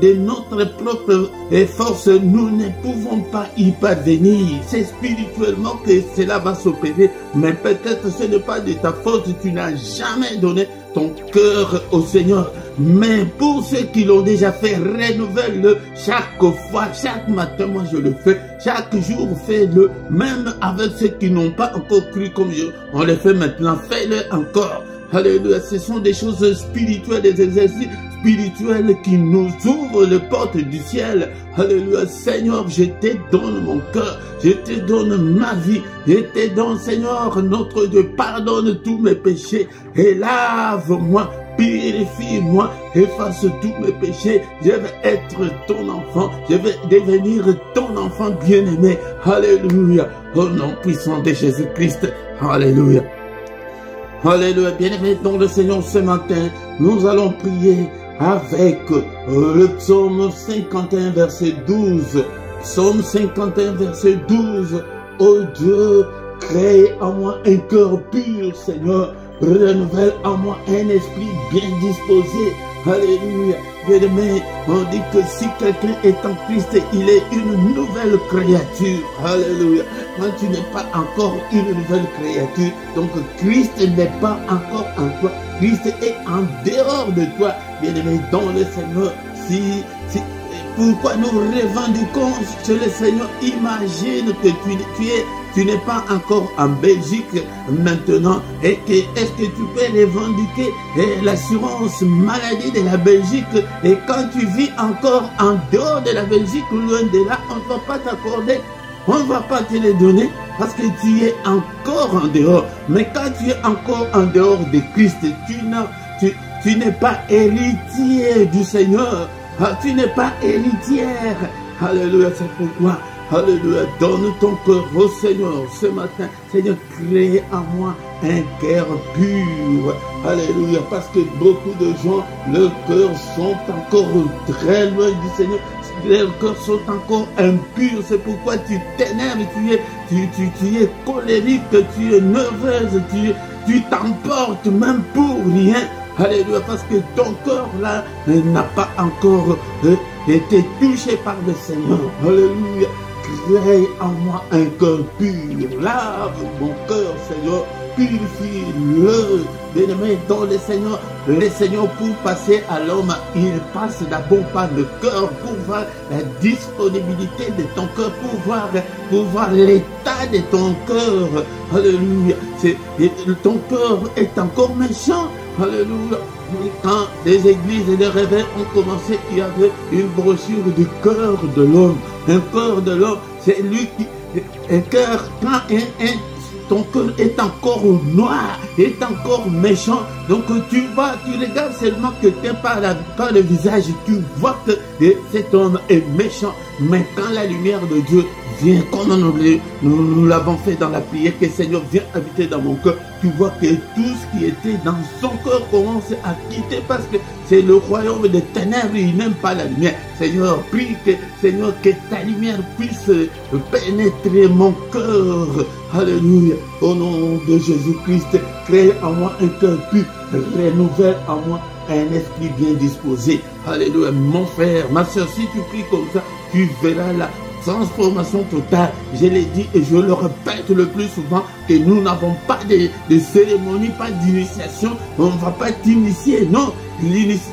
de notre propre force, nous ne pouvons pas y parvenir. C'est spirituellement que cela va s'opérer, mais peut-être ce n'est pas de ta faute, tu n'as jamais donné ton cœur au Seigneur. Mais pour ceux qui l'ont déjà fait, renouvelle-le chaque fois, chaque matin, moi je le fais, chaque jour fais-le, même avec ceux qui n'ont pas encore cru comme on le fait maintenant, fais-le encore. Alléluia, ce sont des choses spirituelles, des exercices spirituels qui nous ouvrent les portes du ciel. Alléluia, Seigneur, je te donne mon cœur, je te donne ma vie, je te donne, Seigneur, notre Dieu, pardonne tous mes péchés et lave-moi, purifie-moi, efface tous mes péchés. Je vais être ton enfant, je vais devenir ton enfant bien-aimé. Alléluia, au nom puissant de Jésus-Christ. Alléluia. Alléluia, bien-aimé dans le Seigneur, ce matin, nous allons prier avec le psaume 51, verset 12. Psaume 51, verset 12. Oh Dieu, crée en moi un cœur pur, Seigneur. Renouvelle en moi un esprit bien disposé. Alléluia. Bien-aimé, on dit que si quelqu'un est en Christ, il est une nouvelle créature. Alléluia. Quand tu n'es pas encore une nouvelle créature, donc Christ n'est pas encore en toi. Christ est en dehors de toi. Bien-aimé, dans le Seigneur, pourquoi nous revendiquons chez le Seigneur? Imagine que tu n'es pas encore en Belgique maintenant, et est-ce que tu peux revendiquer l'assurance maladie de la Belgique, et quand tu vis encore en dehors de la Belgique, loin de là, on ne va pas t'accorder, on ne va pas te les donner, parce que tu es encore en dehors. Mais quand tu es encore en dehors de Christ, tu n'es pas héritier du Seigneur, tu n'es pas héritière. Alléluia, c'est pourquoi, alléluia, donne ton cœur au Seigneur ce matin. Seigneur, crée en moi un cœur pur. Alléluia, parce que beaucoup de gens, leurs cœurs sont encore très loin du Seigneur. Leurs cœurs sont encore impurs. C'est pourquoi tu t'énerves, tu es colérique, tu es nerveuse, tu t'emportes même pour rien. Alléluia, parce que ton cœur là n'a pas encore été touché par le Seigneur. Alléluia, crée en moi un cœur pur. Lave mon cœur, Seigneur, purifie-le. Bien-aimé dans le Seigneur, pour passer à l'homme, il passe d'abord par le cœur, pour voir la disponibilité de ton cœur, pour voir l'état de ton cœur. Alléluia, ton cœur est encore méchant. Alléluia. Quand les églises et les réveils ont commencé, il y avait une brochure du cœur de l'homme. Un cœur de l'homme, c'est lui qui... Un cœur, quand ton cœur est encore noir, est encore méchant. Donc tu regardes seulement que tu es par le visage, tu vois que cet homme est méchant. Mais quand la lumière de Dieu vient, comme nous l'avons fait dans la prière, que Seigneur vient habiter dans mon cœur, tu vois que tout ce qui était dans son cœur commence à quitter, parce que c'est le royaume des ténèbres, il n'aime pas la lumière. Seigneur, prie que ta lumière puisse pénétrer mon cœur. Alléluia. Au nom de Jésus-Christ, crée en moi un cœur pur, renouvelle en moi un esprit bien disposé. Alléluia. Mon frère, ma soeur, si tu pries comme ça, tu verras la transformation totale. Je l'ai dit et je le répète le plus souvent, que nous n'avons pas de cérémonie, pas d'initiation. On ne va pas t'initier, non.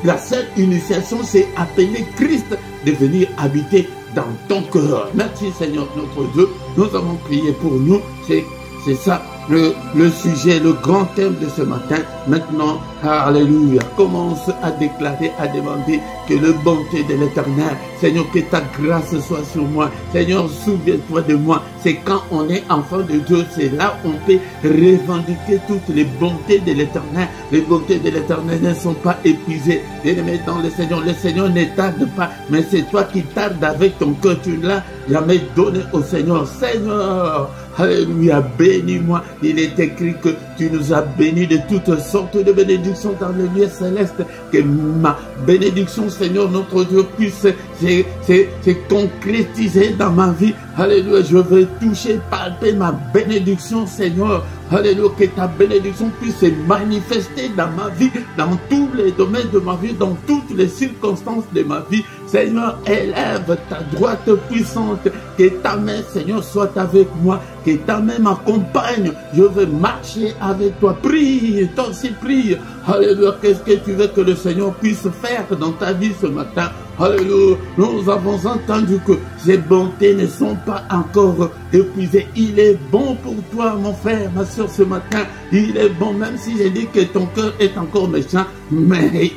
La seule initiation, c'est appeler Christ de venir habiter dans ton cœur. Merci Seigneur notre Dieu. Nous avons prié pour nous. C'est ça le sujet, le grand thème de ce matin. Maintenant, alléluia, commence à déclarer, à demander que la bonté de l'Éternel, Seigneur, que ta grâce soit sur moi. Seigneur, souviens-toi de moi. C'est quand on est enfant de Dieu, c'est là où on peut revendiquer toutes les bontés de l'Éternel. Les bontés de l'Éternel ne sont pas épuisées. Bien-aimé dans le Seigneur ne tarde pas, mais c'est toi qui tardes avec ton cœur. Tu l'as jamais donné au Seigneur. Seigneur, alléluia, bénis-moi. Il est écrit que tu nous as bénis de toutes sortes de bénédictions dans le lieu céleste. Que ma bénédiction, Seigneur, notre Dieu, puisse se concrétiser dans ma vie. Alléluia, je veux toucher, palper ma bénédiction, Seigneur. Alléluia, que ta bénédiction puisse se manifester dans ma vie, dans tous les domaines de ma vie, dans toutes les circonstances de ma vie. Seigneur, élève ta droite puissante, que ta main, Seigneur, soit avec moi, que ta main m'accompagne. Je veux marcher avec toi. Prie, toi aussi prie. Alléluia, qu'est-ce que tu veux que le Seigneur puisse faire dans ta vie ce matin? Alléluia, nous avons entendu que ces bontés ne sont pas encore épuisées. Il est bon pour toi, mon frère, ma soeur, ce matin. Il est bon, même si j'ai dit que ton cœur est encore méchant, mais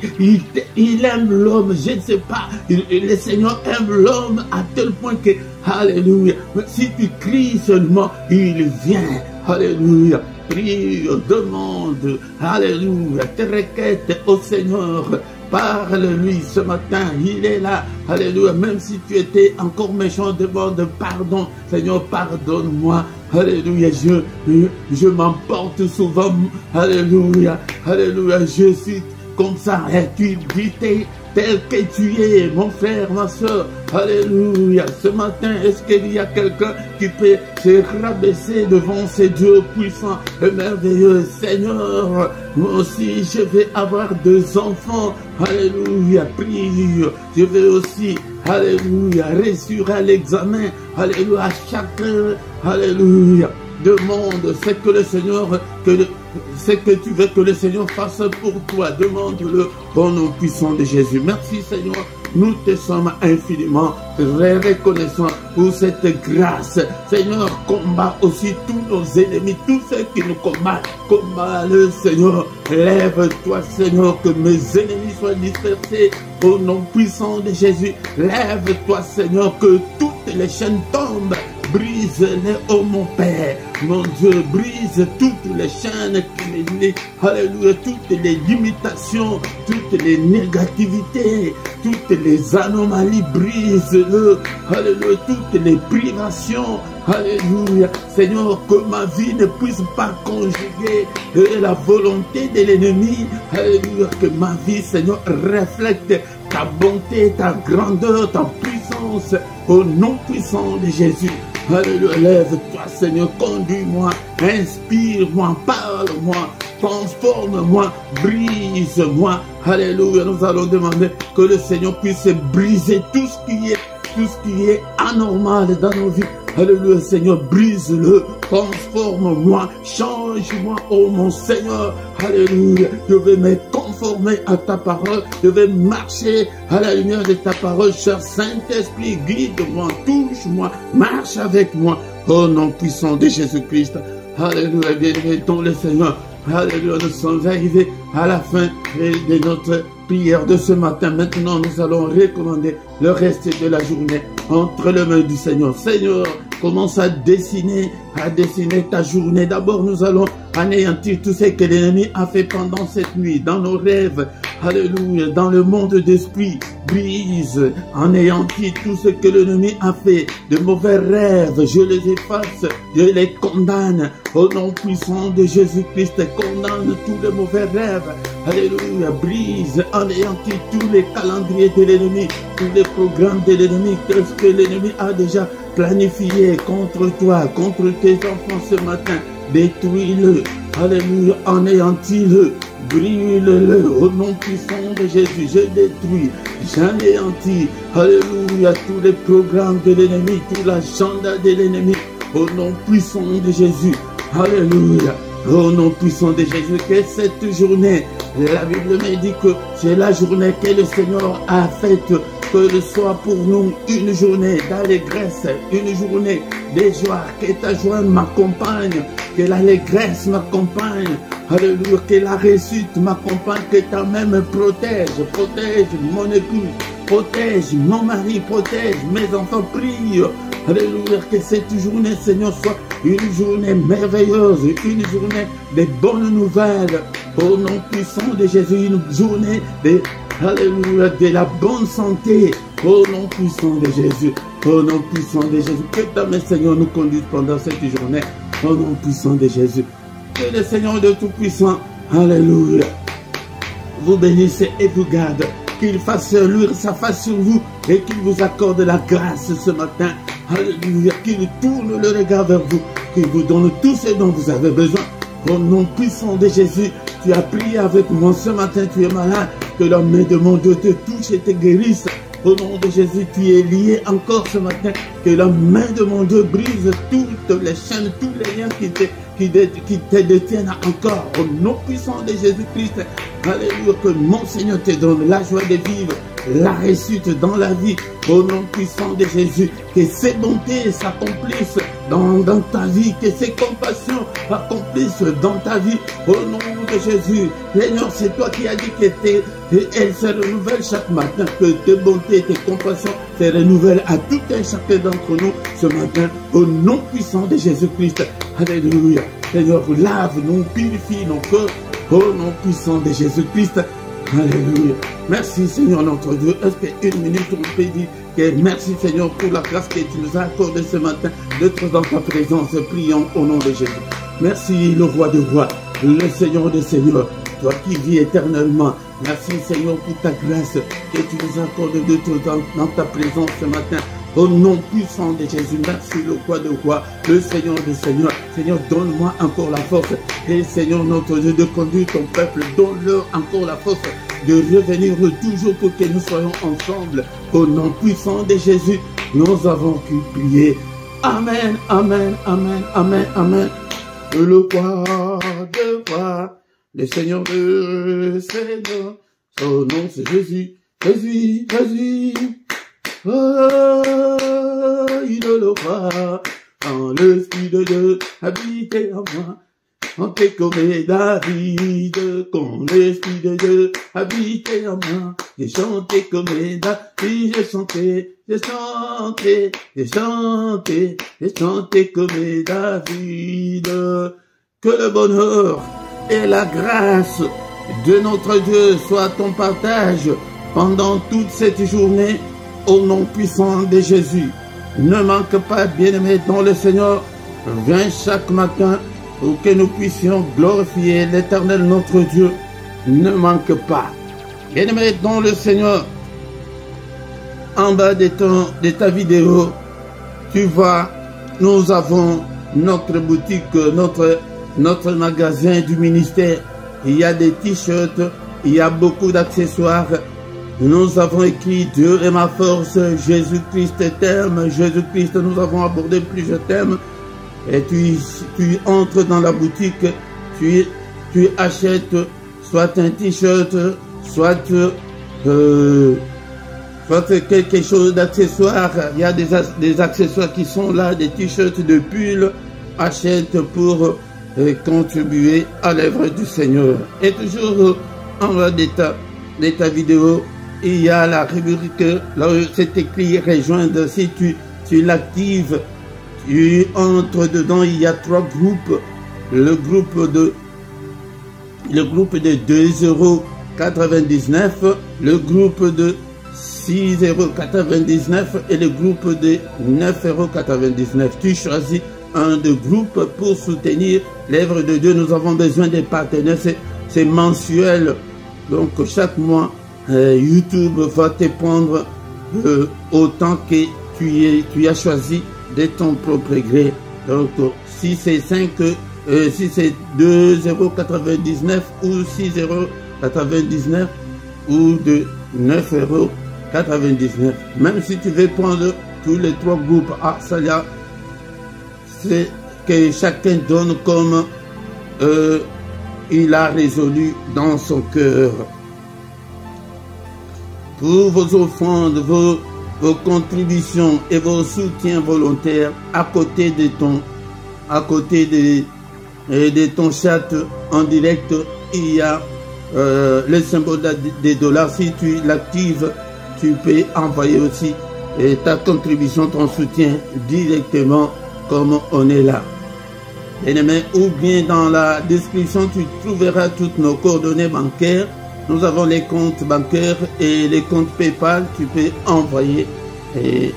il aime l'homme, je ne sais pas. Le Seigneur aime l'homme à tel point que, alléluia, si tu cries seulement, il vient. Alléluia. Prie, demande, alléluia, tes requêtes au Seigneur. Parle-lui ce matin, il est là. Alléluia, même si tu étais encore méchant, demande pardon. Seigneur, pardonne-moi. Alléluia, je m'emporte souvent. Alléluia, alléluia, je suis comme ça. Et tu dis tel que tu es, mon frère, ma soeur. Alléluia. Ce matin, est-ce qu'il y a quelqu'un qui peut se rabaisser devant ce Dieu puissant et merveilleux? Seigneur, moi aussi, je vais avoir 2 enfants. Alléluia. Prie. Je vais aussi, alléluia, réussir à l'examen. Alléluia. À chacun, alléluia, demande ce que le Seigneur, ce que tu veux que le Seigneur fasse pour toi. Demande-le au nom puissant de Jésus. Merci Seigneur nous te sommes infiniment reconnaissants pour cette grâce. Seigneur, combat aussi tous nos ennemis, tous ceux qui nous combattent. Combat-le, Seigneur. Lève-toi, Seigneur, que mes ennemis soient dispersés au nom puissant de Jésus. Lève-toi, Seigneur, que toutes les chaînes tombent. Brise-les, oh mon Père, mon Dieu, brise toutes les chaînes, alléluia, toutes les limitations, toutes les négativités, toutes les anomalies, brise-le, alléluia, toutes les privations, alléluia, Seigneur, que ma vie ne puisse pas conjuguer la volonté de l'ennemi, alléluia, que ma vie, Seigneur, reflète ta bonté, ta grandeur, ta puissance, au nom puissant de Jésus. Alléluia, lève-toi, Seigneur, conduis-moi, inspire-moi, parle-moi, transforme-moi, brise-moi. Alléluia, nous allons demander que le Seigneur puisse briser tout ce qui est anormal dans nos vies. Alléluia, Seigneur, brise-le, transforme-moi, change-moi, oh mon Seigneur. Alléluia, je vais me conformer à ta parole, je vais marcher à la lumière de ta parole. Cher Saint-Esprit, guide-moi, touche-moi, marche avec moi, au nom puissant de Jésus-Christ. Alléluia, bien-aimé dans le Seigneur. Alléluia, nous sommes arrivés à la fin de notre prière de ce matin. Maintenant, nous allons recommander le reste de la journée entre les mains du Seigneur. Seigneur, commence à dessiner ta journée. D'abord, nous allons anéantir tout ce que l'ennemi a fait pendant cette nuit, dans nos rêves. Alléluia, dans le monde d'esprit, brise, anéantis tout ce que l'ennemi a fait, de mauvais rêves, je les efface, je les condamne, au nom puissant de Jésus-Christ, condamne tous les mauvais rêves, alléluia, brise, anéantis tous les calendriers de l'ennemi, tous les programmes de l'ennemi, tout ce que l'ennemi a déjà planifié contre toi, contre tes enfants ce matin, détruis-le, alléluia, anéantis-le, brûle-le, au nom puissant de Jésus, je détruis, j'anéantis, alléluia, tous les programmes de l'ennemi, tout l'agenda de l'ennemi, au nom puissant de Jésus, alléluia, au nom puissant de Jésus, que cette journée, la Bible me dit que c'est la journée que le Seigneur a faite, que ce soit pour nous une journée d'allégresse, une journée de joie, que ta joie m'accompagne, que l'allégresse m'accompagne, alléluia, que la réussite m'accompagne, que ta main me protège, protège mon épouse, protège mon mari, protège mes enfants, prie, alléluia, que cette journée, Seigneur, soit une journée merveilleuse, une journée de bonnes nouvelles, au nom puissant de Jésus, une journée de, alléluia, de la bonne santé, au nom puissant de Jésus, au nom puissant de Jésus, que ta main, Seigneur, nous conduise pendant cette journée, au nom puissant de Jésus, que le Seigneur de Tout-Puissant, alléluia, vous bénisse et vous garde, qu'il fasse luire sa face sur vous et qu'il vous accorde la grâce ce matin, alléluia, qu'il tourne le regard vers vous, qu'il vous donne tout ce dont vous avez besoin, au nom puissant de Jésus. Tu as prié avec moi ce matin, tu es malade, que la main de mon Dieu te touche et te guérisse. Au nom de Jésus, tu es lié encore ce matin, que la main de mon Dieu brise toutes les chaînes, tous les liens qui te détiennent encore. Au nom puissant de Jésus-Christ, alléluia, que mon Seigneur te donne la joie de vivre, la réussite dans la vie, au nom puissant de Jésus, que ses bontés s'accomplissent dans ta vie, que ses compassions accomplissent dans ta vie, au nom de Jésus. Seigneur, c'est toi qui as dit qu'elle se renouvelle chaque matin, que tes bontés et tes compassions se renouvellent à tout un chacun d'entre nous ce matin, au nom puissant de Jésus-Christ. Alléluia. Seigneur, lave-nous, purifie nos cœurs, au nom puissant de Jésus-Christ. Alléluia. Merci Seigneur notre Dieu. Est-ce qu'une minute on peut dire que merci Seigneur pour la grâce que tu nous as accordée ce matin d'être dans ta présence. Prions au nom de Jésus. Merci le roi de rois, le Seigneur des seigneurs, toi qui vis éternellement. Merci Seigneur pour ta grâce que tu nous accordes d'être dans ta présence ce matin. Au nom puissant de Jésus, merci le roi de roi, le Seigneur des seigneurs. Seigneur, donne-moi encore la force. Et Seigneur notre Dieu, de conduire ton peuple, donne-leur encore la force de revenir toujours pour que nous soyons ensemble. Au nom puissant de Jésus, nous avons pu prier. Amen, amen, amen, amen, amen. Le roi de roi, le Seigneur de seigneurs, son nom c'est Jésus. Jésus, Jésus, oh, il le roi, quand l'Esprit de Dieu habitait en moi. Chantez comme David, quand l'Esprit de Dieu habitait en moi. J'ai chanté comme David, j'ai chanté, j'ai chanté, j'ai chanté, j'ai chanté comme David. Que le bonheur et la grâce de notre Dieu soient ton partage pendant toute cette journée au nom puissant de Jésus. Ne manque pas, bien-aimé dans le Seigneur, viens chaque matin pour que nous puissions glorifier l'Éternel notre Dieu. Ne manque pas. Bien-aimé dans le Seigneur, en bas de ta vidéo, tu vois, nous avons notre boutique, notre magasin du ministère. Il y a des t-shirts, il y a beaucoup d'accessoires. Nous avons écrit Dieu est ma force, Jésus-Christ t'aime, Jésus-Christ, nous avons abordé plusieurs thèmes. Et tu entres dans la boutique, tu achètes soit un t-shirt, soit quelque chose d'accessoire. Il y a des accessoires qui sont là, des t-shirts, de pulls. Achète pour contribuer à l'œuvre du Seigneur. Et toujours en bas de ta vidéo, il y a la rubrique, là où c'est écrit rejoindre. Si tu l'actives, tu entres dedans, il y a 3 groupes. Le groupe de 2,99 €, le groupe de 6,99 € et le groupe de 9,99 €. Tu choisis un de groupes pour soutenir l'œuvre de Dieu. Nous avons besoin des partenaires, c'est mensuel. Donc chaque mois, YouTube va te prendre autant que tu as choisi de ton propre gré. Donc si c'est 2,99 € ou 6,99 € ou de 9,99 €. Même si tu veux prendre tous les 3 groupes, ça y a, c'est que chacun donne comme il a résolu dans son cœur. Pour vos offrandes, vos contributions et vos soutiens volontaires, à côté de ton chat en direct, il y a le symbole des dollars. Si tu l'actives, tu peux envoyer aussi ta contribution, ton soutien directement comme on est là. Bien-aimé, ou bien dans la description, tu trouveras toutes nos coordonnées bancaires. Nous avons les comptes bancaires et les comptes PayPal. Tu peux envoyer et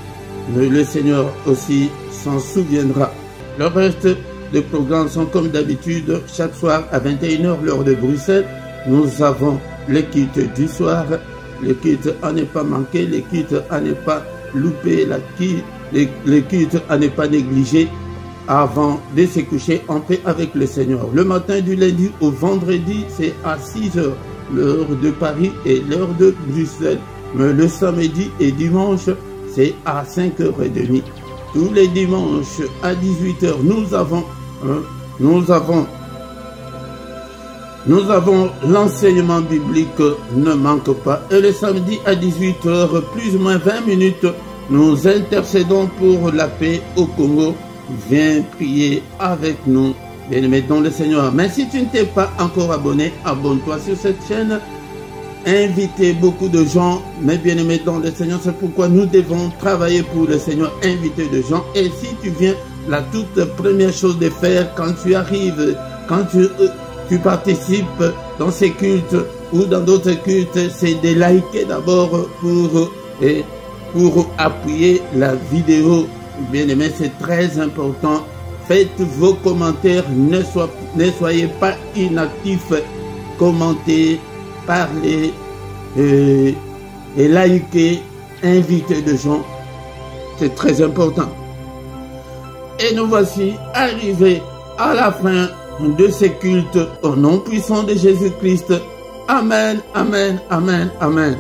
le Seigneur aussi s'en souviendra. Le reste des programmes sont comme d'habitude chaque soir à 21 h l'heure de Bruxelles. Nous avons les kits du soir, les kits à ne pas manquer, les kits à ne pas louper, les kits à ne pas négliger avant de se coucher en paix avec le Seigneur. Le matin du lundi au vendredi, c'est à 6 h l'heure de Paris et l'heure de Bruxelles. Mais le samedi et dimanche, c'est à 5h30. Tous les dimanches à 18 h, nous avons l'enseignement biblique, ne manque pas. Et le samedi à 18 h, plus ou moins 20 minutes, nous intercédons pour la paix au Congo. Viens prier avec nous, bien-aimé dans le Seigneur. Mais si tu ne t'es pas encore abonné, abonne-toi sur cette chaîne. Invitez beaucoup de gens, mes bien-aimés dans le Seigneur. C'est pourquoi nous devons travailler pour le Seigneur, inviter de gens. Et si tu viens, la toute première chose de faire quand tu arrives, quand tu participes dans ces cultes ou dans d'autres cultes, c'est de liker d'abord pour appuyer la vidéo. Bien-aimés, c'est très important. Faites vos commentaires, ne soyez pas inactifs. Commentez, parlez et likez, invitez de gens. C'est très important. Et nous voici arrivés à la fin de ces cultes au nom puissant de Jésus-Christ. Amen, amen, amen, amen.